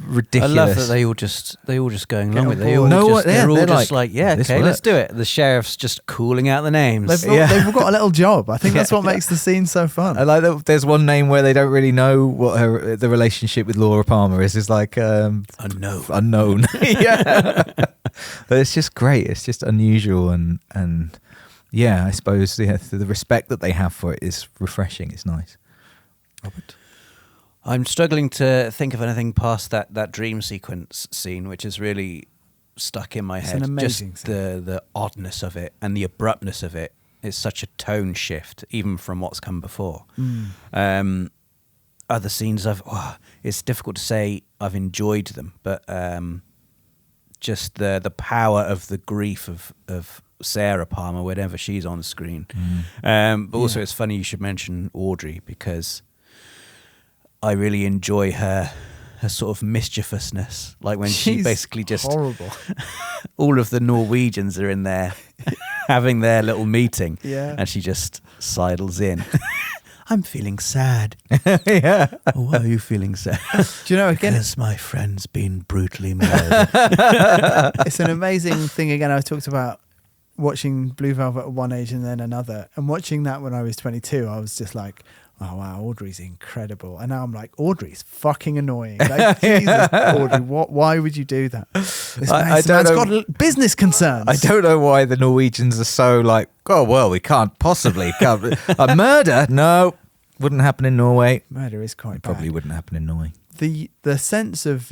ridiculous. I love that they all just going along with it. They're all just like, okay, let's do it. The sheriff's just calling out the names. They've got a little job. I think that's what makes the scene so fun. I like that there's one name where they don't really know what the relationship with Laura Palmer is. It's like unknown. Yeah. But it's just great. It's just unusual, and I suppose the respect that they have for it is refreshing. It's nice. Robert? I'm struggling to think of anything past that dream sequence scene, which is really stuck in my head. It's an amazing just the oddness of it and the abruptness of it. it's such a tone shift, even from what's come before. Other scenes it's difficult to say I've enjoyed them, but just the power of the grief of Sarah Palmer whenever she's on screen. But also it's funny you should mention Audrey, because I really enjoy her sort of mischievousness, like when she basically just horrible. All of the Norwegians are in there having their little meeting, and she just sidles in. I'm feeling sad. Yeah. Why are you feeling sad? Do you know, again, because my friend's been brutally murdered. it's an amazing thing. Again, I talked about watching Blue Velvet at one age and then another, and watching that when I was 22, I was just like, oh wow, Audrey's incredible. And now I'm like, Audrey's fucking annoying. Like, Jesus, Audrey, why would you do that? This man's got business concerns. I don't know why the Norwegians are so like, oh well, we can't possibly a murder. No, wouldn't happen in Norway. Murder is quite bad. Probably wouldn't happen in Norway. The sense of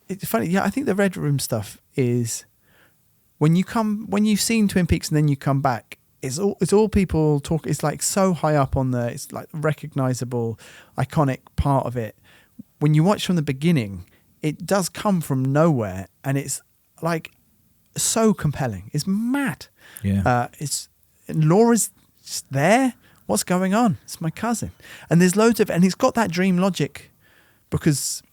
it's funny. Yeah, I think the Red Room stuff is when you've seen Twin Peaks and then you come back. It's all people talk. It's like so high up on it's like recognizable, iconic part of it. When you watch from the beginning, it does come from nowhere, and it's like so compelling. It's mad. Yeah. Laura's just there. What's going on? It's my cousin, and there's loads of, and it's got that dream logic, because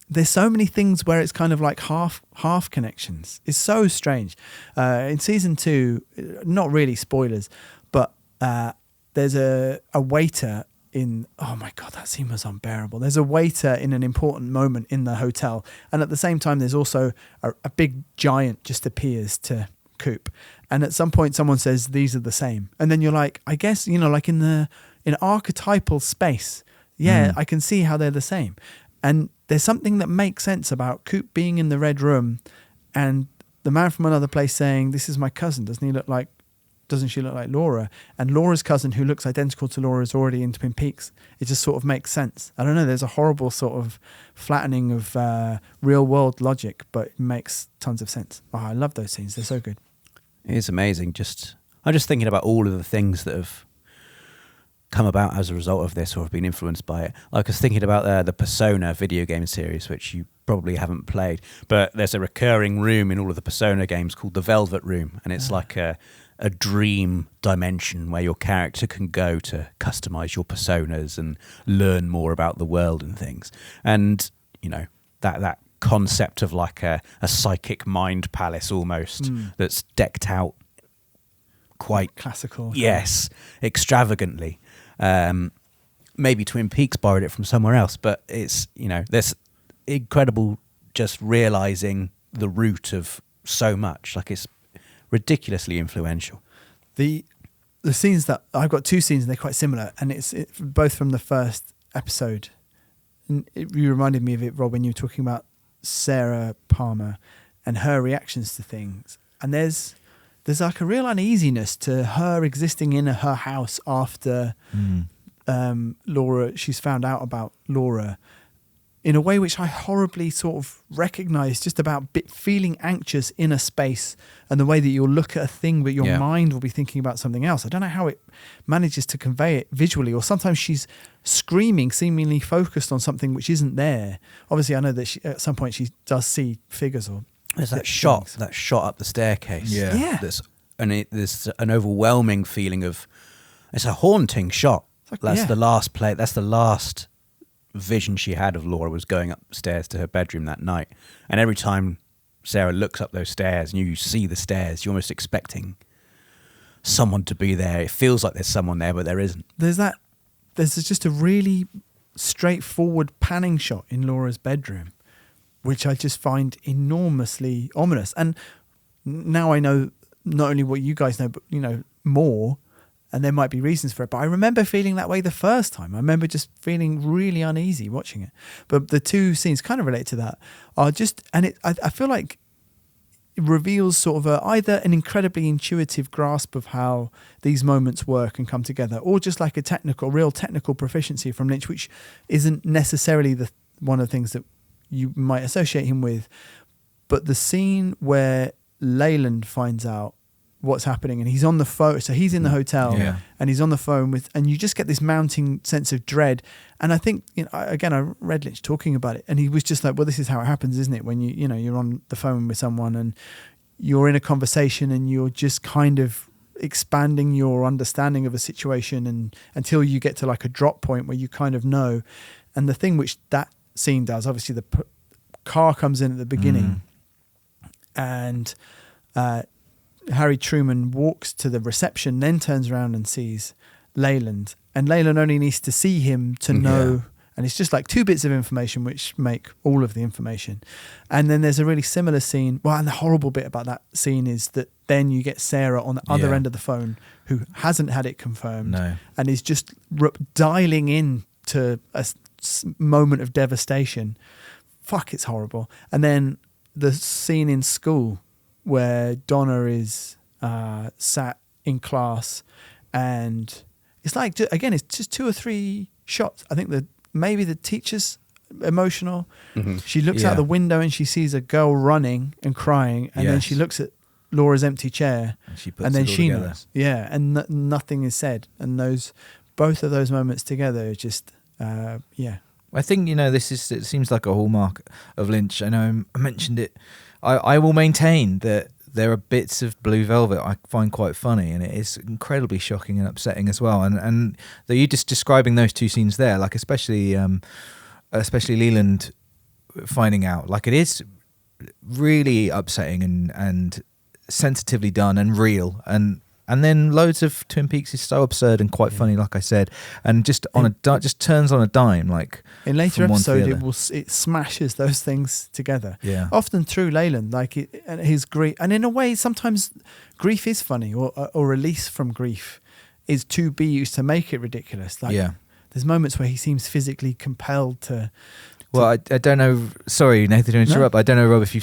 there's so many things where it's kind of like half connections. It's so strange. In season 2, not really spoilers, but there's a waiter in, oh my God, that scene was unbearable. There's a waiter in an important moment in the hotel. And at the same time, there's also a big giant just appears to Coop. And at some point someone says, these are the same. And then you're like, I guess, like in archetypal space, I can see how they're the same. And there's something that makes sense about Coop being in the Red Room and the man from another place saying, this is my cousin. Doesn't she look like Laura? And Laura's cousin, who looks identical to Laura, is already in Twin Peaks. It just sort of makes sense. I don't know. There's a horrible sort of flattening of real world logic, but it makes tons of sense. Oh, I love those scenes. They're so good. It is amazing. I'm just thinking about all of the things that have come about as a result of this or have been influenced by it. Like I was thinking about the Persona video game series, which you probably haven't played, but there's a recurring room in all of the Persona games called the Velvet Room, and it's like a dream dimension where your character can go to customize your personas and learn more about the world and things. And that concept of like a psychic mind palace almost that's decked out quite classical. Yes, extravagantly. Maybe Twin Peaks borrowed it from somewhere else, but it's, there's incredible just realizing the root of so much. Like, it's ridiculously influential. The scenes that I've got 2 scenes and they're quite similar, and it's both from the first episode. And you reminded me of it, Rob, when you were talking about Sarah Palmer and her reactions to things. And there's like a real uneasiness to her existing in her house after Laura, she's found out about Laura, in a way which I horribly sort of recognise, just about feeling anxious in a space, and the way that you'll look at a thing but your mind will be thinking about something else. I don't know how it manages to convey it visually, or sometimes she's screaming, seemingly focused on something which isn't there. Obviously I know that at some point she does see figures or there's that shot up the staircase. Yeah. There's an overwhelming feeling of, it's a haunting shot. That's the last vision she had of Laura, was going upstairs to her bedroom that night. And every time Sarah looks up those stairs and you see the stairs, you're almost expecting someone to be there. It feels like there's someone there, but there isn't. There's just a really straightforward panning shot in Laura's bedroom, which I just find enormously ominous. And now I know not only what you guys know, but more, and there might be reasons for it. But I remember feeling that way the first time. I remember just feeling really uneasy watching it. But the 2 scenes kind of relate to that. I feel like it reveals sort of either an incredibly intuitive grasp of how these moments work and come together, or just like a real technical proficiency from Lynch, which isn't necessarily one of the things that you might associate him with. But the scene where Leyland finds out what's happening, and he's on the phone. So he's in the hotel, and he's on the phone and you just get this mounting sense of dread. And I think, I read Lynch talking about it, and he was just like, well, this is how it happens, isn't it? When you're on the phone with someone and you're in a conversation and you're just kind of expanding your understanding of a situation, and until you get to like a drop point where you kind of know. And the thing which that scene does, obviously the car comes in at the beginning, and Harry Truman walks to the reception, then turns around and sees Leyland, and Leyland only needs to see him to know, and it's just like 2 bits of information which make all of the information. And then there's a really similar scene, and the horrible bit about that scene is that then you get Sarah on the other end of the phone who hasn't had it confirmed and is just dialing in to a moment of devastation. Fuck, it's horrible. And then the scene in school where Donna is sat in class, and it's like, again, it's just 2 or 3 shots. I think that maybe the teacher's emotional. She looks out the window and she sees a girl running and crying, and then she looks at Laura's empty chair, and then she knows. Yeah, and nothing is said. And both of those moments together are just, I think, it seems like a hallmark of Lynch. I know I mentioned it. I will maintain that there are bits of Blue Velvet I find quite funny, and it is incredibly shocking and upsetting as well. And that you just describing those 2 scenes there, like especially Leland finding out, like it is really upsetting and sensitively done and real, and then loads of Twin Peaks is so absurd and quite funny, like I said, and just just turns on a dime. Like in later episodes, it smashes those things together. Yeah, often through Leyland, like and his grief, and in a way, sometimes grief is funny, or release from grief is to be used to make it ridiculous. Like, there's moments where he seems physically compelled to. Well, I don't know. Sorry, Nathan, to interrupt. No. I don't know, Rob. Have you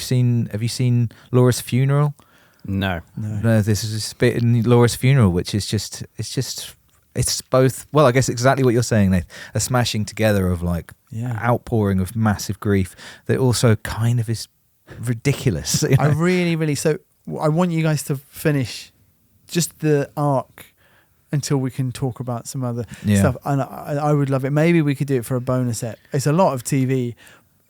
seen Laura's Funeral? No. This is a bit in Laura's Funeral, which is it's both. Well, I guess exactly what you're saying, Nathan. A smashing together of like outpouring of massive grief that also kind of is ridiculous. I really. So I want you guys to finish just the arc until we can talk about some other stuff, and I would love it. Maybe we could do it for a bonus ep. It's a lot of TV,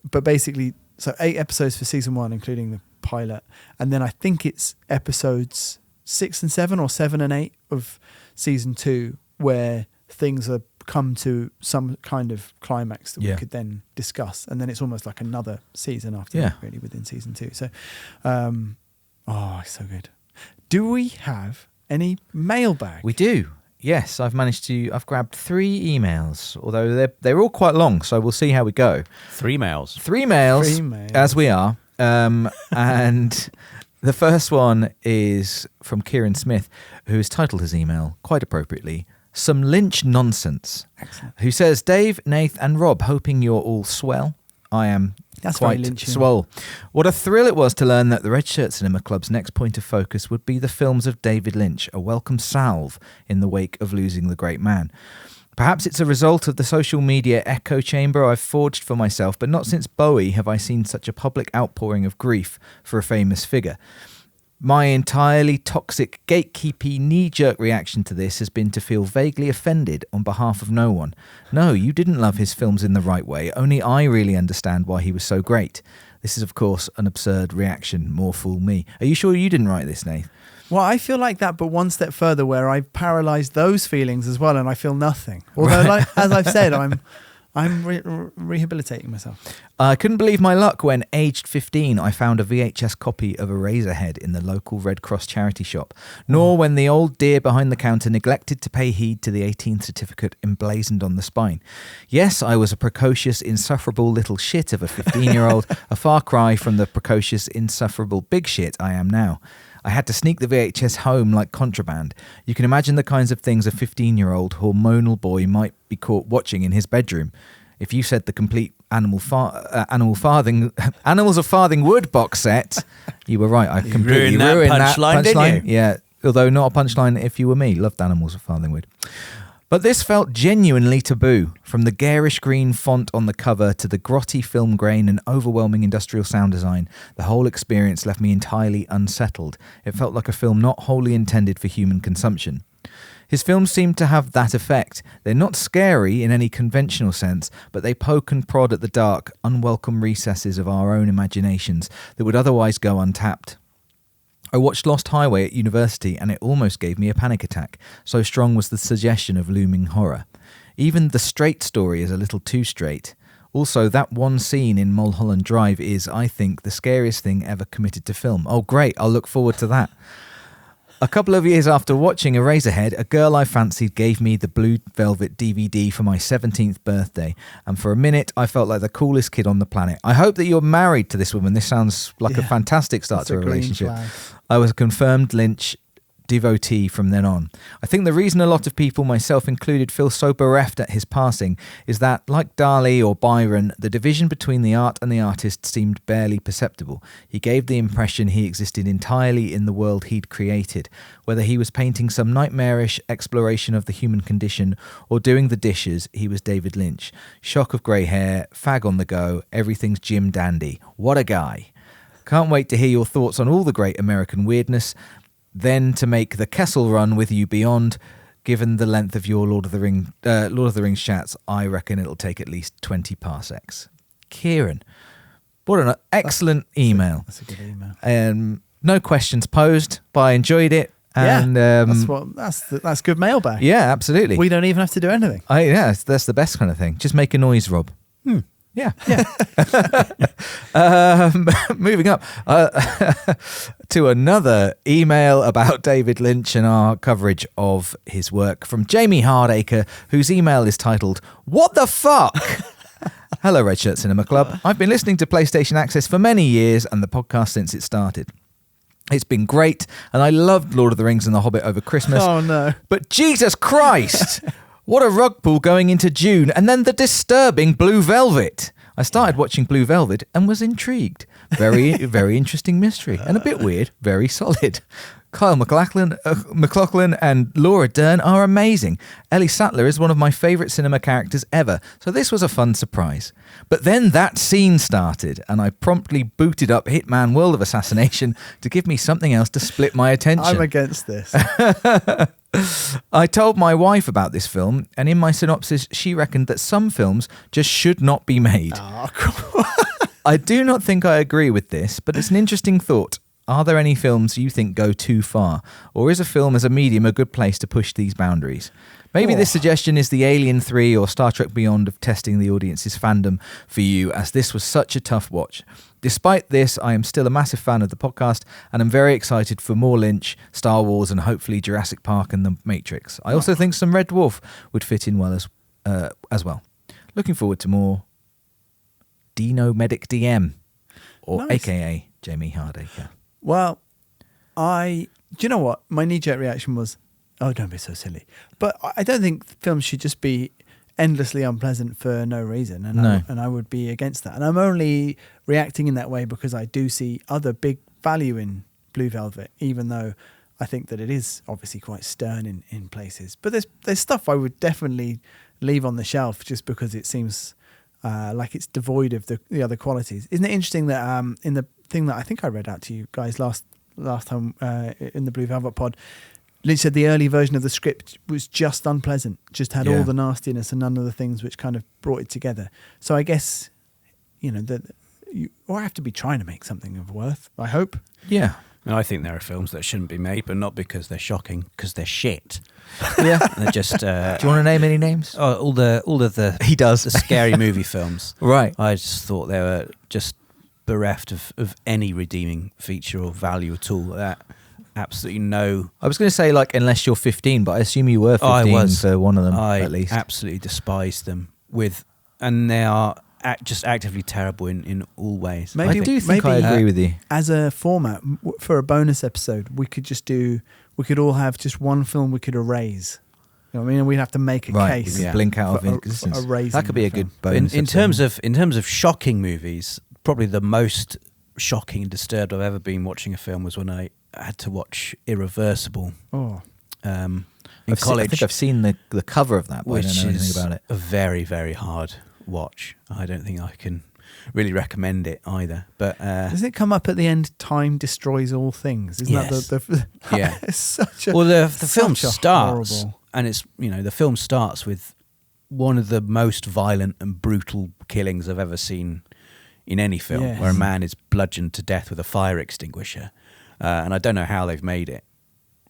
but basically, so 8 episodes for season 1, including the pilot, and then I think it's episodes 6 and 7 or 7 and 8 of season 2 where things have come to some kind of climax that we could then discuss, and then it's almost like another season after that, really, within season 2. So it's so good. Do we have any mailbag? We do. Yes, I've grabbed 3 emails, although they're all quite long, so we'll see how we go. 3 mails, as we are. And the first one is from Kieran Smith, who has titled his email, quite appropriately, Some Lynch Nonsense. Excellent. Who says, Dave, Nath and Rob, hoping you're all swell. I am quite swole. What a thrill it was to learn that the Red Shirt Cinema Club's next point of focus would be the films of David Lynch, a welcome salve in the wake of losing the great man. Perhaps it's a result of the social media echo chamber I've forged for myself, but not since Bowie have I seen such a public outpouring of grief for a famous figure. My entirely toxic, gatekeepy, knee-jerk reaction to this has been to feel vaguely offended on behalf of no one. No, you didn't love his films in the right way. Only I really understand why he was so great. This is, of course, an absurd reaction. More fool me. Are you sure you didn't write this, Nath? Well, I feel like that, but one step further, where I've paralysed those feelings as well, and I feel nothing. Although, like, as I've said, I'm rehabilitating myself. I couldn't believe my luck when, aged 15, I found a VHS copy of Eraserhead in the local Red Cross charity shop, nor when the old dear behind the counter neglected to pay heed to the 18th certificate emblazoned on the spine. Yes, I was a precocious, insufferable little shit of a 15-year-old, a far cry from the precocious, insufferable big shit I am now. I had to sneak the VHS home like contraband. You can imagine the kinds of things a 15-year-old hormonal boy might be caught watching in his bedroom. If you said the complete Animals of Farthing Wood box set, you were right. I completely ruined that punchline, didn't you? Yeah, although not a punchline if you were me. Loved Animals of Farthing Wood. But this felt genuinely taboo. From the garish green font on the cover to the grotty film grain and overwhelming industrial sound design, the whole experience left me entirely unsettled. It felt like a film not wholly intended for human consumption. His films seem to have that effect. They're not scary in any conventional sense, but they poke and prod at the dark, unwelcome recesses of our own imaginations that would otherwise go untapped. I watched Lost Highway at university and it almost gave me a panic attack, so strong was the suggestion of looming horror. Even the straight story is a little too straight. Also, that one scene in Mulholland Drive is, I think, the scariest thing ever committed to film. Oh great, I'll look forward to that. A couple of years after watching Eraserhead, a girl I fancied gave me the Blue Velvet DVD for my 17th birthday, and for a minute I felt like the coolest kid on the planet. I hope that you're married to this woman. This sounds like a fantastic start to a relationship. I was a confirmed Lynch devotee from then on. I think the reason a lot of people, myself included, feel so bereft at his passing is that, like Dali or Byron, the division between the art and the artist seemed barely perceptible. He gave the impression he existed entirely in the world he'd created, whether he was painting some nightmarish exploration of the human condition or doing the dishes. He was David Lynch. Shock of grey hair, fag on the go, everything's Jim Dandy. What a guy. Can't wait to hear your thoughts on all the great American weirdness. Then to make the Kessel Run with you beyond. Given the length of your Lord of the Rings chats, I reckon it'll take at least 20 parsecs. Kieran, what an excellent email. That's a good email. No questions posed, but I enjoyed it. And that's good mailbag. Yeah, absolutely. We don't even have to do anything. That's the best kind of thing. Just make a noise, Rob. Yeah. Moving up to another email about David Lynch and our coverage of his work from Jamie Hardacre, whose email is titled, "What the fuck?" Hello, Red Shirt Cinema Club. I've been listening to PlayStation Access for many years and the podcast since it started. It's been great, and I loved Lord of the Rings and The Hobbit over Christmas. Oh, no. But Jesus Christ! What a rug pull going into June, and then the disturbing Blue Velvet. I started watching Blue Velvet and was intrigued. Very, very interesting mystery, and a bit weird, very solid. Kyle MacLachlan and Laura Dern are amazing. Ellie Sattler is one of my favourite cinema characters ever, so this was a fun surprise. But then that scene started, and I promptly booted up Hitman World of Assassination to give me something else to split my attention. I'm against this. I told my wife about this film, and in my synopsis, she reckoned that some films just should not be made. I do not think I agree with this, but it's an interesting thought. Are there any films you think go too far? Or is a film as a medium a good place to push these boundaries? Maybe this suggestion is the Alien 3 or Star Trek Beyond of testing the audience's fandom for you, as this was such a tough watch. Despite this, I am still a massive fan of the podcast, and I'm very excited for more Lynch, Star Wars, and hopefully Jurassic Park and The Matrix. I also think some Red Dwarf would fit in well as well. Looking forward to more Dino Medic DM, or Nice. AKA Jamie Hardacre. Well, do you know what? My knee-jerk reaction was, oh, don't be so silly. But I don't think films should just be endlessly unpleasant for no reason. And I would be against that. And I'm only reacting in that way because I do see other big value in Blue Velvet, even though I think that it is obviously quite stern in places. But there's stuff I would definitely leave on the shelf just because it seems like it's devoid of the other qualities. Isn't it interesting that in the thing that I think I read out to you guys last time in the Blue Velvet pod, Lynch said the early version of the script was just unpleasant, just had all the nastiness and none of the things which kind of brought it together. So I guess, you have to be trying to make something of worth, I hope. Yeah. And I think there are films that shouldn't be made, but not because they're shocking, because they're shit. Yeah. They're just. Do you want to name any names? All of the He does. the scary movie films. Right. I just thought they were just bereft of any redeeming feature or value at all. That absolutely no. I was going to say unless you're 15, but I assume you were 15 for one of them at least. I absolutely despise them and they are just actively terrible in all ways. I do think I agree with you. As a format for a bonus episode, we could all have just one film we could erase. You know what I mean? We'd have to make a case. Blink out of existence. That could be a good bonus. In terms of shocking movies, probably the most shocking and disturbed I've ever been watching a film was when I had to watch Irreversible. Oh. college. I think I've seen the cover of that, but I don't know anything about it. A very, very hard watch. I don't think I can really recommend it either. But doesn't it come up at the end? Time destroys all things. Isn't yes. that the yeah? It's such a well, the film such a starts, horrible... and it's the film starts with one of the most violent and brutal killings I've ever seen in any film, Yes. where a man is bludgeoned to death with a fire extinguisher, and I don't know how they've made it,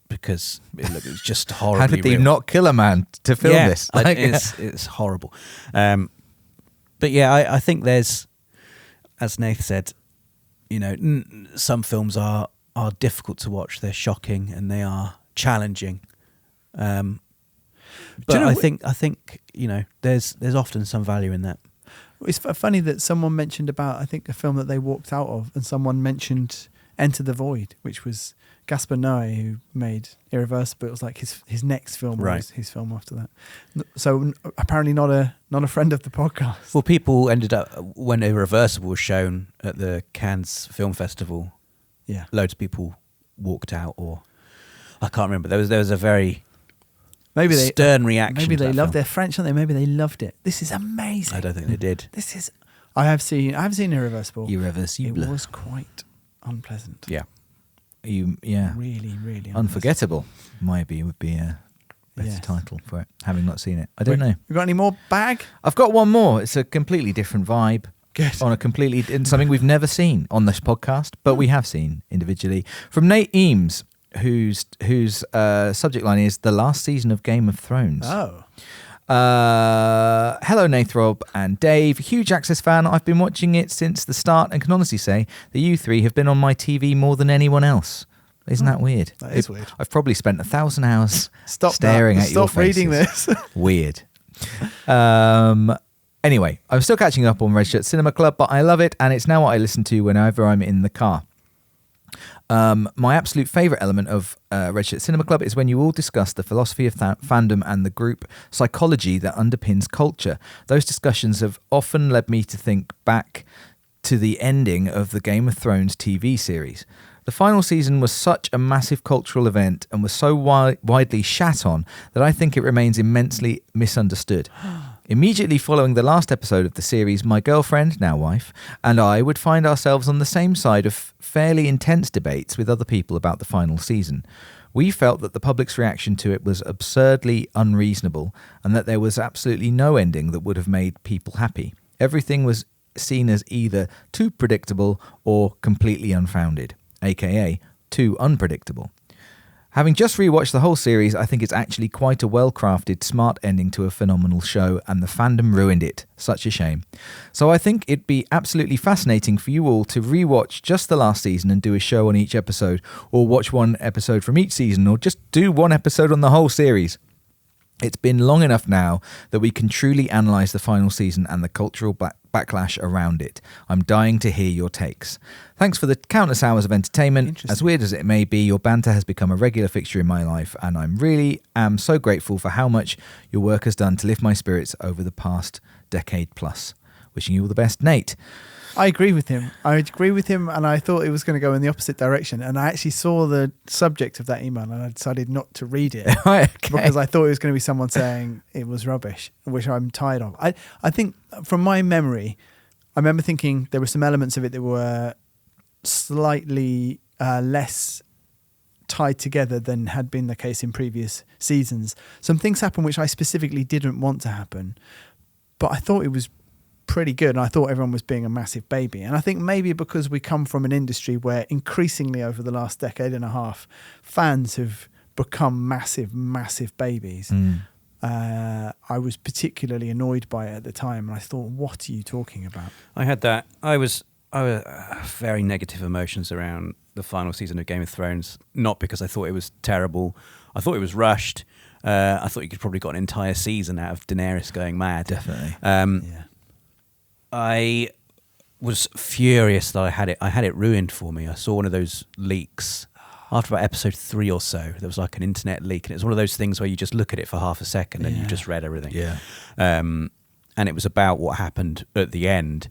because it's just horribly How did they real. not kill a man to film this? It's horrible. But yeah, I think there's, as Nath said, some films are difficult to watch. They're shocking and they are challenging. But I think there's often some value in that. It's funny that someone mentioned about, I think, a film that they walked out of, and someone mentioned Enter the Void, which was Gaspar Noé, who made Irreversible. It was like his next film, Right. was his film after that. So apparently not a friend of the podcast. Well, people ended up, when Irreversible was shown at the Cannes Film Festival, Yeah. loads of people walked out, or I can't remember. There was a very stern reaction. Maybe to they that loved film. their French, aren't they? Maybe they loved it. This is amazing. I don't think they did. This is. I have seen Irreversible. Irreversible. It was quite unpleasant. Yeah. Really, really Unforgettable would be a better Yes. title for it, having not seen it. I don't know. You got any more bag? I've got one more. It's a completely different vibe. Good. On a completely something we've never seen on this podcast, but we have seen individually. From Nate Eames, whose subject line is the last season of Game of Thrones. Oh. Hello, Nath, Rob, and Dave. Huge Access fan. I've been watching it since the start and can honestly say that you three have been on my TV more than anyone else. Isn't that weird? That is weird. I've probably spent 1,000 hours Stop staring that. at your Stop reading faces. this. Weird. Anyway, I'm still catching up on Red Shirt Cinema Club, but I love it, and it's now what I listen to whenever I'm in the car. My absolute favourite element of Red Shirt Cinema Club is when you all discuss the philosophy of fandom and the group psychology that underpins culture. Those discussions have often led me to think back to the ending of the Game of Thrones TV series. The final season was such a massive cultural event and was so widely shat on that I think it remains immensely misunderstood. Immediately following the last episode of the series, my girlfriend, now wife, and I would find ourselves on the same side of fairly intense debates with other people about the final season. We felt that the public's reaction to it was absurdly unreasonable and that there was absolutely no ending that would have made people happy. Everything was seen as either too predictable or completely unfounded, aka too unpredictable. Having just rewatched the whole series, I think it's actually quite a well-crafted, smart ending to a phenomenal show, and the fandom ruined it. Such a shame. So I think it'd be absolutely fascinating for you all to rewatch just the last season and do a show on each episode, or watch one episode from each season, or just do one episode on the whole series. It's been long enough now that we can truly analyse the final season and the cultural backlash around it. I'm dying to hear your takes. Thanks for the countless hours of entertainment. As weird as it may be, your banter has become a regular fixture in my life, and I really am so grateful for how much your work has done to lift my spirits over the past decade plus. Wishing you all the best, Nate. I agree with him. And I thought it was going to go in the opposite direction. And I actually saw the subject of that email and I decided not to read it. Right, okay. Because I thought it was going to be someone saying it was rubbish, which I'm tired of. I think from my memory, I remember thinking there were some elements of it that were slightly less tied together than had been the case in previous seasons. Some things happened which I specifically didn't want to happen, but I thought it was pretty good, and I thought everyone was being a massive baby. And I think maybe because we come from an industry where increasingly over the last decade and a half, fans have become massive babies. I was particularly annoyed by it at the time, and I thought, what are you talking about? I had that. I was very negative emotions around the final season of Game of Thrones, not because I thought it was terrible. I thought it was rushed. I thought you could probably got an entire season out of Daenerys going mad. Definitely. Yeah. I was furious that I had it ruined for me. I saw one of those leaks after about episode 3 or so. There was like an internet leak, and it was one of those things where you just look at it for half a second and you've just read everything. Yeah. And it was about what happened at the end.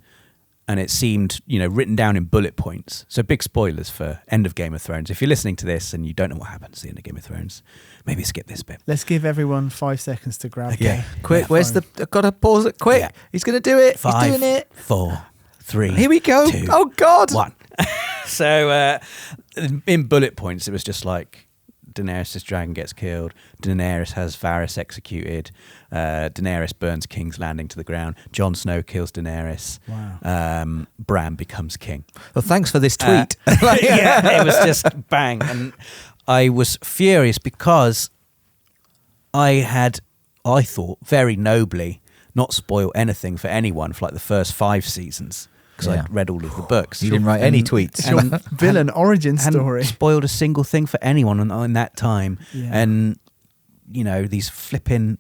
and it seemed, written down in bullet points. So big spoilers for end of Game of Thrones. If you're listening to this and you don't know what happens at the end of Game of Thrones, maybe skip this bit. Let's give everyone 5 seconds to grab Quick, where's the... I've got to pause it. Quick. Yeah. He's going to do it. 5, He's doing it. 4, 3. Here we go. 2, oh, God. 1. So in bullet points, it was just like Daenerys' dragon gets killed. Daenerys has Varys executed. Daenerys burns King's Landing to the ground. Jon Snow kills Daenerys. Wow. Bran becomes king. Well, thanks for this tweet. Yeah, it was just bang. And I was furious because I thought, very nobly, not spoil anything for anyone for like the first 5 seasons. Because I'd read all of the books. You didn't write any tweets. It's your villain origin story. Hadn't spoiled a single thing for anyone in that time. Yeah. And, these flipping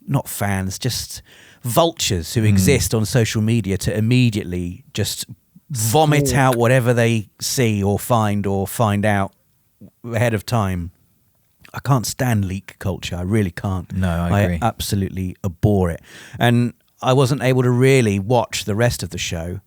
not fans, just vultures who exist on social media to immediately just vomit out whatever they see or find out ahead of time. I can't stand leak culture. I really can't. No, I agree. I absolutely abhor it. And I wasn't able to really watch the rest of the show.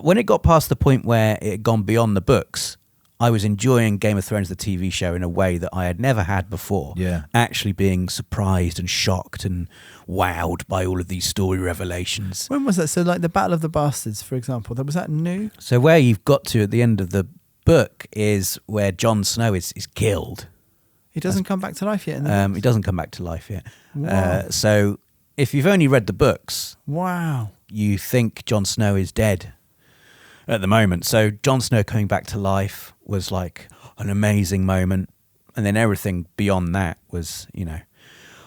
When it got past the point where it had gone beyond the books, I was enjoying Game of Thrones, the TV show, in a way that I had never had before. Yeah. Actually being surprised and shocked and wowed by all of these story revelations. When was that? So like the Battle of the Bastards, for example, was that new? So where you've got to at the end of the book is where Jon Snow is killed. He doesn't come back to life yet in the books? He doesn't come back to life yet. Wow. So if you've only read the books, wow, you think Jon Snow is dead at the moment. So Jon Snow coming back to life was like an amazing moment. And then everything beyond that was,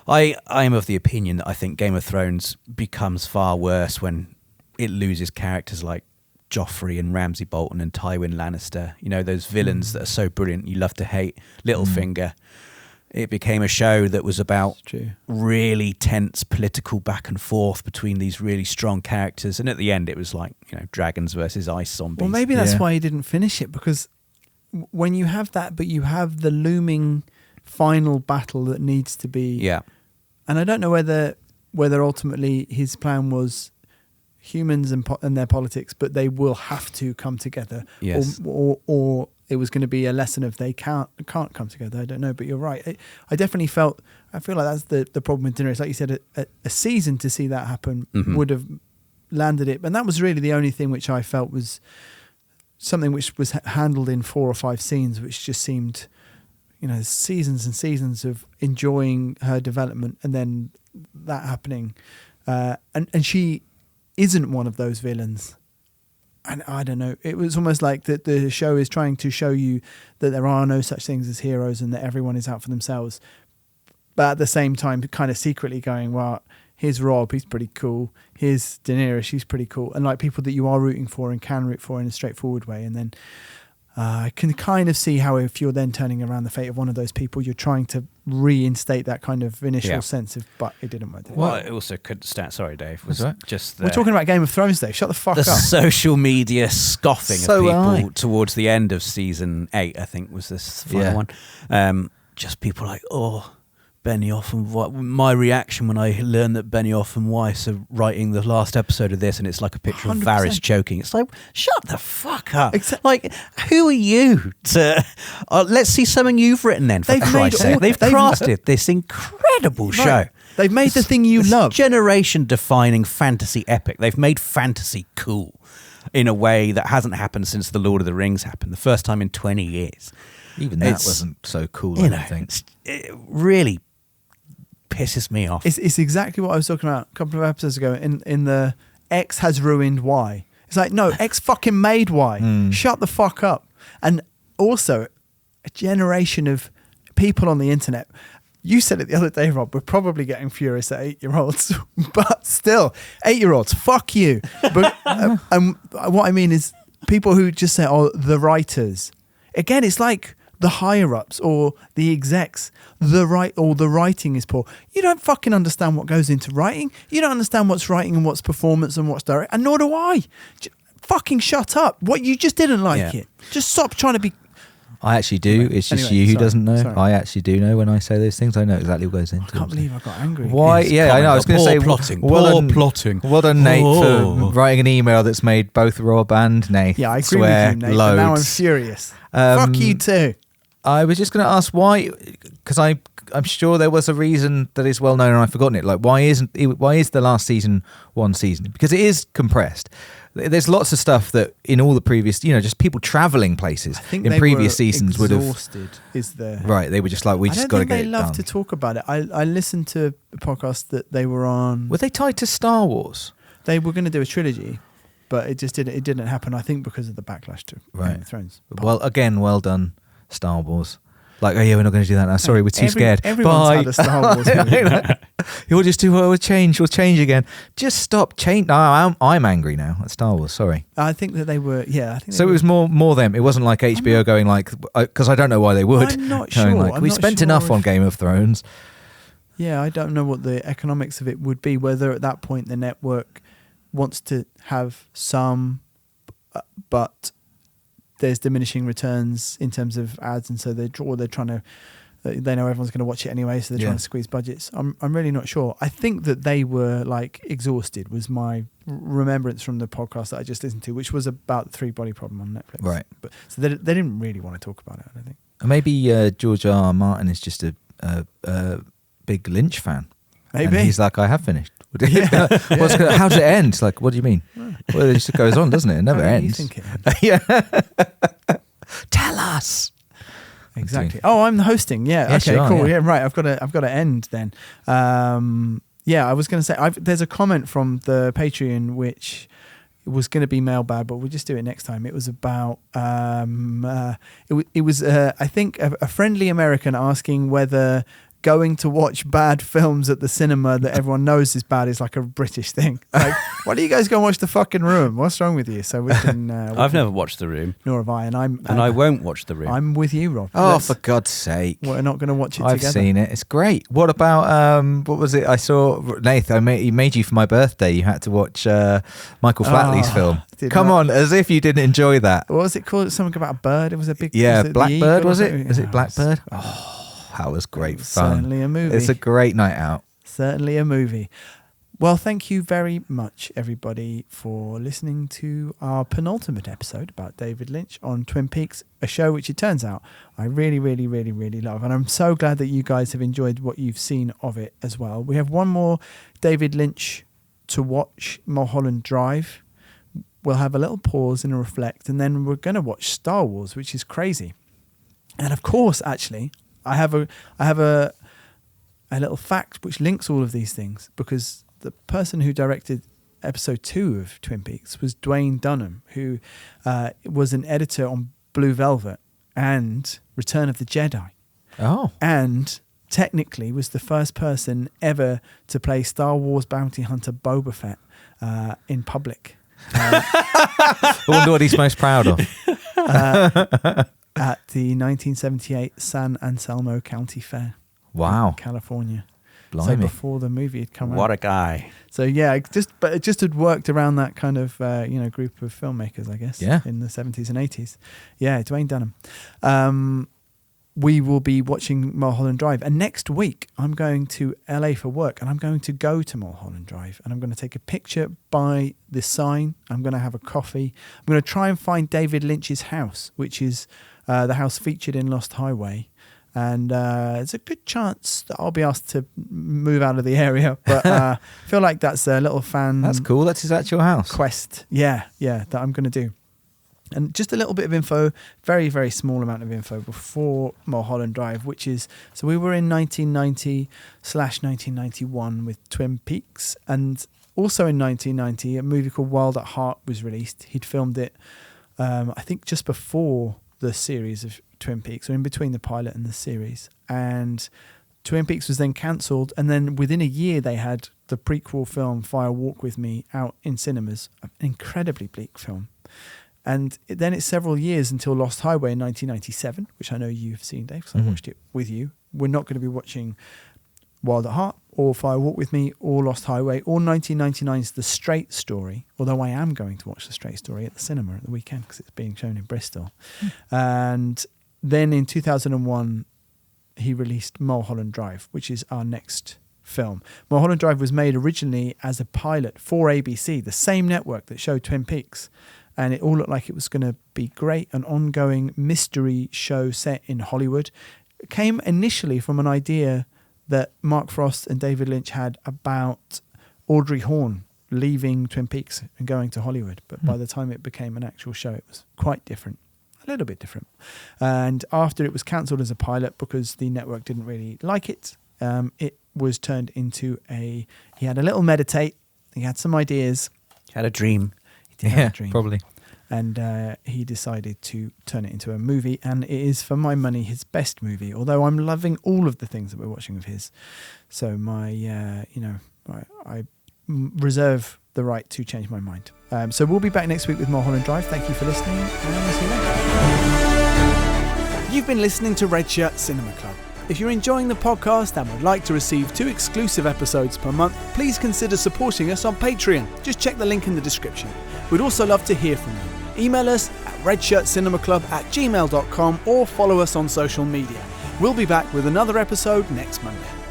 I am of the opinion that I think Game of Thrones becomes far worse when it loses characters like Joffrey and Ramsay Bolton and Tywin Lannister. Those villains that are so brilliant, you love to hate. Littlefinger. It became a show that was about really tense political back and forth between these really strong characters. And at the end, it was like, dragons versus ice zombies. Well, maybe that's why he didn't finish it, because when you have that, but you have the looming final battle that needs to be... Yeah. And I don't know whether ultimately his plan was humans and their politics, but they will have to come together. Yes. Or it was going to be a lesson of they can't come together. I don't know, but you're right. I definitely feel like that's the problem with Daenerys. Like you said, a season to see that happen would have landed it. And that was really the only thing which I felt was something which was handled in 4 or 5 scenes, which just seemed, seasons and seasons of enjoying her development and then that happening. And she isn't one of those villains. And I don't know, it was almost like that the show is trying to show you that there are no such things as heroes and that everyone is out for themselves. But at the same time, kind of secretly going, well, here's Rob, he's pretty cool. Here's Daenerys, she's pretty cool. And like people that you are rooting for and can root for in a straightforward way. And then I can kind of see how if you're then turning around the fate of one of those people, you're trying to reinstate that kind of initial sense of, but it didn't work. Well, it also could stand. Sorry, Dave. Was that just we're talking about Game of Thrones, Dave. Shut the fuck up. The social media scoffing of people towards the end of season 8, I think, was this final one. Just people like, Benioff and my reaction when I learned that Benioff and Weiss are writing the last episode of this, and it's like a picture 100%. Of Varys choking. It's like, shut the fuck up. Like, who are you to... let's see something you've written then, for Christ's sake. They've crafted this incredible show. They've made the thing you love. Generation-defining fantasy epic. They've made fantasy cool in a way that hasn't happened since The Lord of the Rings happened, the first time in 20 years. Even that wasn't so cool, I don't think. It really pisses me off. It's exactly what I was talking about a couple of episodes ago in the X has ruined Y. It's like, no, X fucking made Y. Shut the fuck up. And also, a generation of people on the internet, you said it the other day, Rob, we're probably getting furious at 8-year-olds, but still, 8-year-olds, fuck you. But and what I mean is people who just say, the writers. Again, it's like the higher-ups or the execs, the writing is poor. You don't fucking understand what goes into writing. You don't understand what's writing and what's performance and what's direct, and nor do I. Fucking shut up. What, you just didn't like it. Just stop trying to be... I actually do. Anyway, It's just anyway, you who sorry, doesn't know. sorry. I actually do know when I say those things. I know exactly what goes into I can't them. believe I got angry. Why? Yes, Yeah, I know. I was going to say, plotting. well done, Plotting. well done, Nate, Oh. for writing an email that's made both Rob and Nate Yeah, I agree swear with you, Nate. loads. But now I'm furious. Fuck you too. I was just going to ask why, because I'm sure there was a reason that is well known and I've forgotten it. Like, why is the last season one season? Because it is compressed. There's lots of stuff that in all the previous, just people traveling places I think in they previous were seasons would have. exhausted. Is the Right, they were just like, we I just don't got to think get they it love done. to talk about it. I listened to a podcast that they were on. Were they tied to Star Wars? They were going to do a trilogy, but it just didn't. It didn't happen. I think because of the backlash to Game of Thrones. Well, again, well done, Star Wars. Like, oh yeah, we're not going to do that now. Sorry, we're too scared. Everyone's Bye. had a Star Wars movie. You'll just do. We'll change. We'll change again. Just stop. Change. No, I'm angry now at Star Wars. Sorry. I think that they were. Yeah, I think. So it was more them. It wasn't like HBO going like, because I don't know why they would. I'm not going sure. Like, we spent enough on Game of Thrones. Yeah, I don't know what the economics of it would be. Whether at that point the network wants to have some, but there's diminishing returns in terms of ads, and so they're trying to. They know everyone's going to watch it anyway, so they're trying to squeeze budgets. I'm really not sure. I think that they were like exhausted. Was my remembrance from the podcast that I just listened to, which was about the three-body problem on Netflix. Right. But so they didn't really want to talk about it. I don't think. Maybe George R. Martin is just a big Lynch fan. Maybe and he's like, I have finished. How does it end? It's like, what do you mean? Well, it just goes on, doesn't it? It never ends. You think it ends? Yeah. Tell us. Exactly. Oh, I'm the hosting. Yeah. Yes, okay. you are, Cool. yeah. Yeah. Right. I've got to end then. Yeah. I was going to say there's a comment from the Patreon which was going to be Mailbag, but we'll just do it next time. It was about it was I think a friendly American asking whether going to watch bad films at the cinema that everyone knows is bad is like a British thing. Like, why do you guys go and watch The Fucking Room? What's wrong with you? So we can. I've never watched The Room. Nor have I, and I won't watch The Room. I'm with you, Rob. Oh, for God's sake! We're not going to watch it I've together. seen it. It's great. What about what was it? I saw Nathan. He made you for my birthday. You had to watch Michael Flatley's film. Come on, as if you didn't enjoy that. What was it called? Something about a bird. It was a big. Yeah, was it Blackbird. Was it? Yeah, Was it Blackbird? Oh. That was great fun. Certainly a movie. It's a great night out. Certainly a movie. Well, thank you very much, everybody, for listening to our penultimate episode about David Lynch on Twin Peaks, a show which it turns out I really, really, really, really love. And I'm so glad that you guys have enjoyed what you've seen of it as well. We have one more David Lynch to watch, Mulholland Drive. We'll have a little pause and a reflect, and then we're going to watch Star Wars, which is crazy. And of course, actually, I have a little fact which links all of these things, because the person who directed episode 2 of Twin Peaks was Dwayne Dunham, who was an editor on Blue Velvet and Return of the Jedi. Oh. And technically was the first person ever to play Star Wars bounty hunter Boba Fett in public. I wonder what he's most proud of. At the 1978 San Anselmo County Fair. Wow. In California. Blimey. So before the movie had come out. What a guy. So yeah, it just had worked around that kind of group of filmmakers, I guess. Yeah. In the 70s and 80s. Yeah, Dwayne Dunham. We will be watching Mulholland Drive, and next week I'm going to LA for work, and I'm going to go to Mulholland Drive, and I'm going to take a picture by the sign. I'm going to have a coffee. I'm going to try and find David Lynch's house, which is the house featured in Lost Highway. And it's a good chance that I'll be asked to move out of the area. But I feel like that's a little fan... That's cool. That's his actual house. Quest. Yeah, that I'm going to do. And just a little bit of info, very, very small amount of info before Mulholland Drive, which is... So we were in 1990/1991 with Twin Peaks. And also in 1990, a movie called Wild at Heart was released. He'd filmed it, I think, just before the series of Twin Peaks, or in between the pilot and the series. And Twin Peaks was then cancelled, and then within a year they had the prequel film Fire Walk With Me out in cinemas, an incredibly bleak film. And then it's several years until Lost Highway in 1997, which I know you've seen, Dave, because I watched it with you. We're not going to be watching Wild at Heart or Fire Walk With Me or Lost Highway or 1999's The Straight Story, although I am going to watch The Straight Story at the cinema at the weekend because it's being shown in Bristol. And then in 2001, he released Mulholland Drive, which is our next film. Mulholland Drive was made originally as a pilot for ABC, the same network that showed Twin Peaks. And it all looked like it was going to be great, an ongoing mystery show set in Hollywood. It came initially from an idea that Mark Frost and David Lynch had about Audrey Horne leaving Twin Peaks and going to Hollywood. But by the time it became an actual show, it was quite different, a little bit different. And after it was cancelled as a pilot because the network didn't really like it, it was turned into he had a little meditate, he had some ideas. Had a dream. He did have a dream. Probably. And he decided to turn it into a movie, and it is, for my money, his best movie. Although I'm loving all of the things that we're watching of his, so I reserve the right to change my mind. So we'll be back next week with Mulholland Drive. Thank you for listening, and we'll see you later. You've been listening to Red Shirt Cinema Club. If you're enjoying the podcast and would like to receive 2 exclusive episodes per month, please consider supporting us on Patreon. Just check the link in the description. We'd also love to hear from you. Email us at redshirtcinemaclub@gmail.com or follow us on social media. We'll be back with another episode next Monday.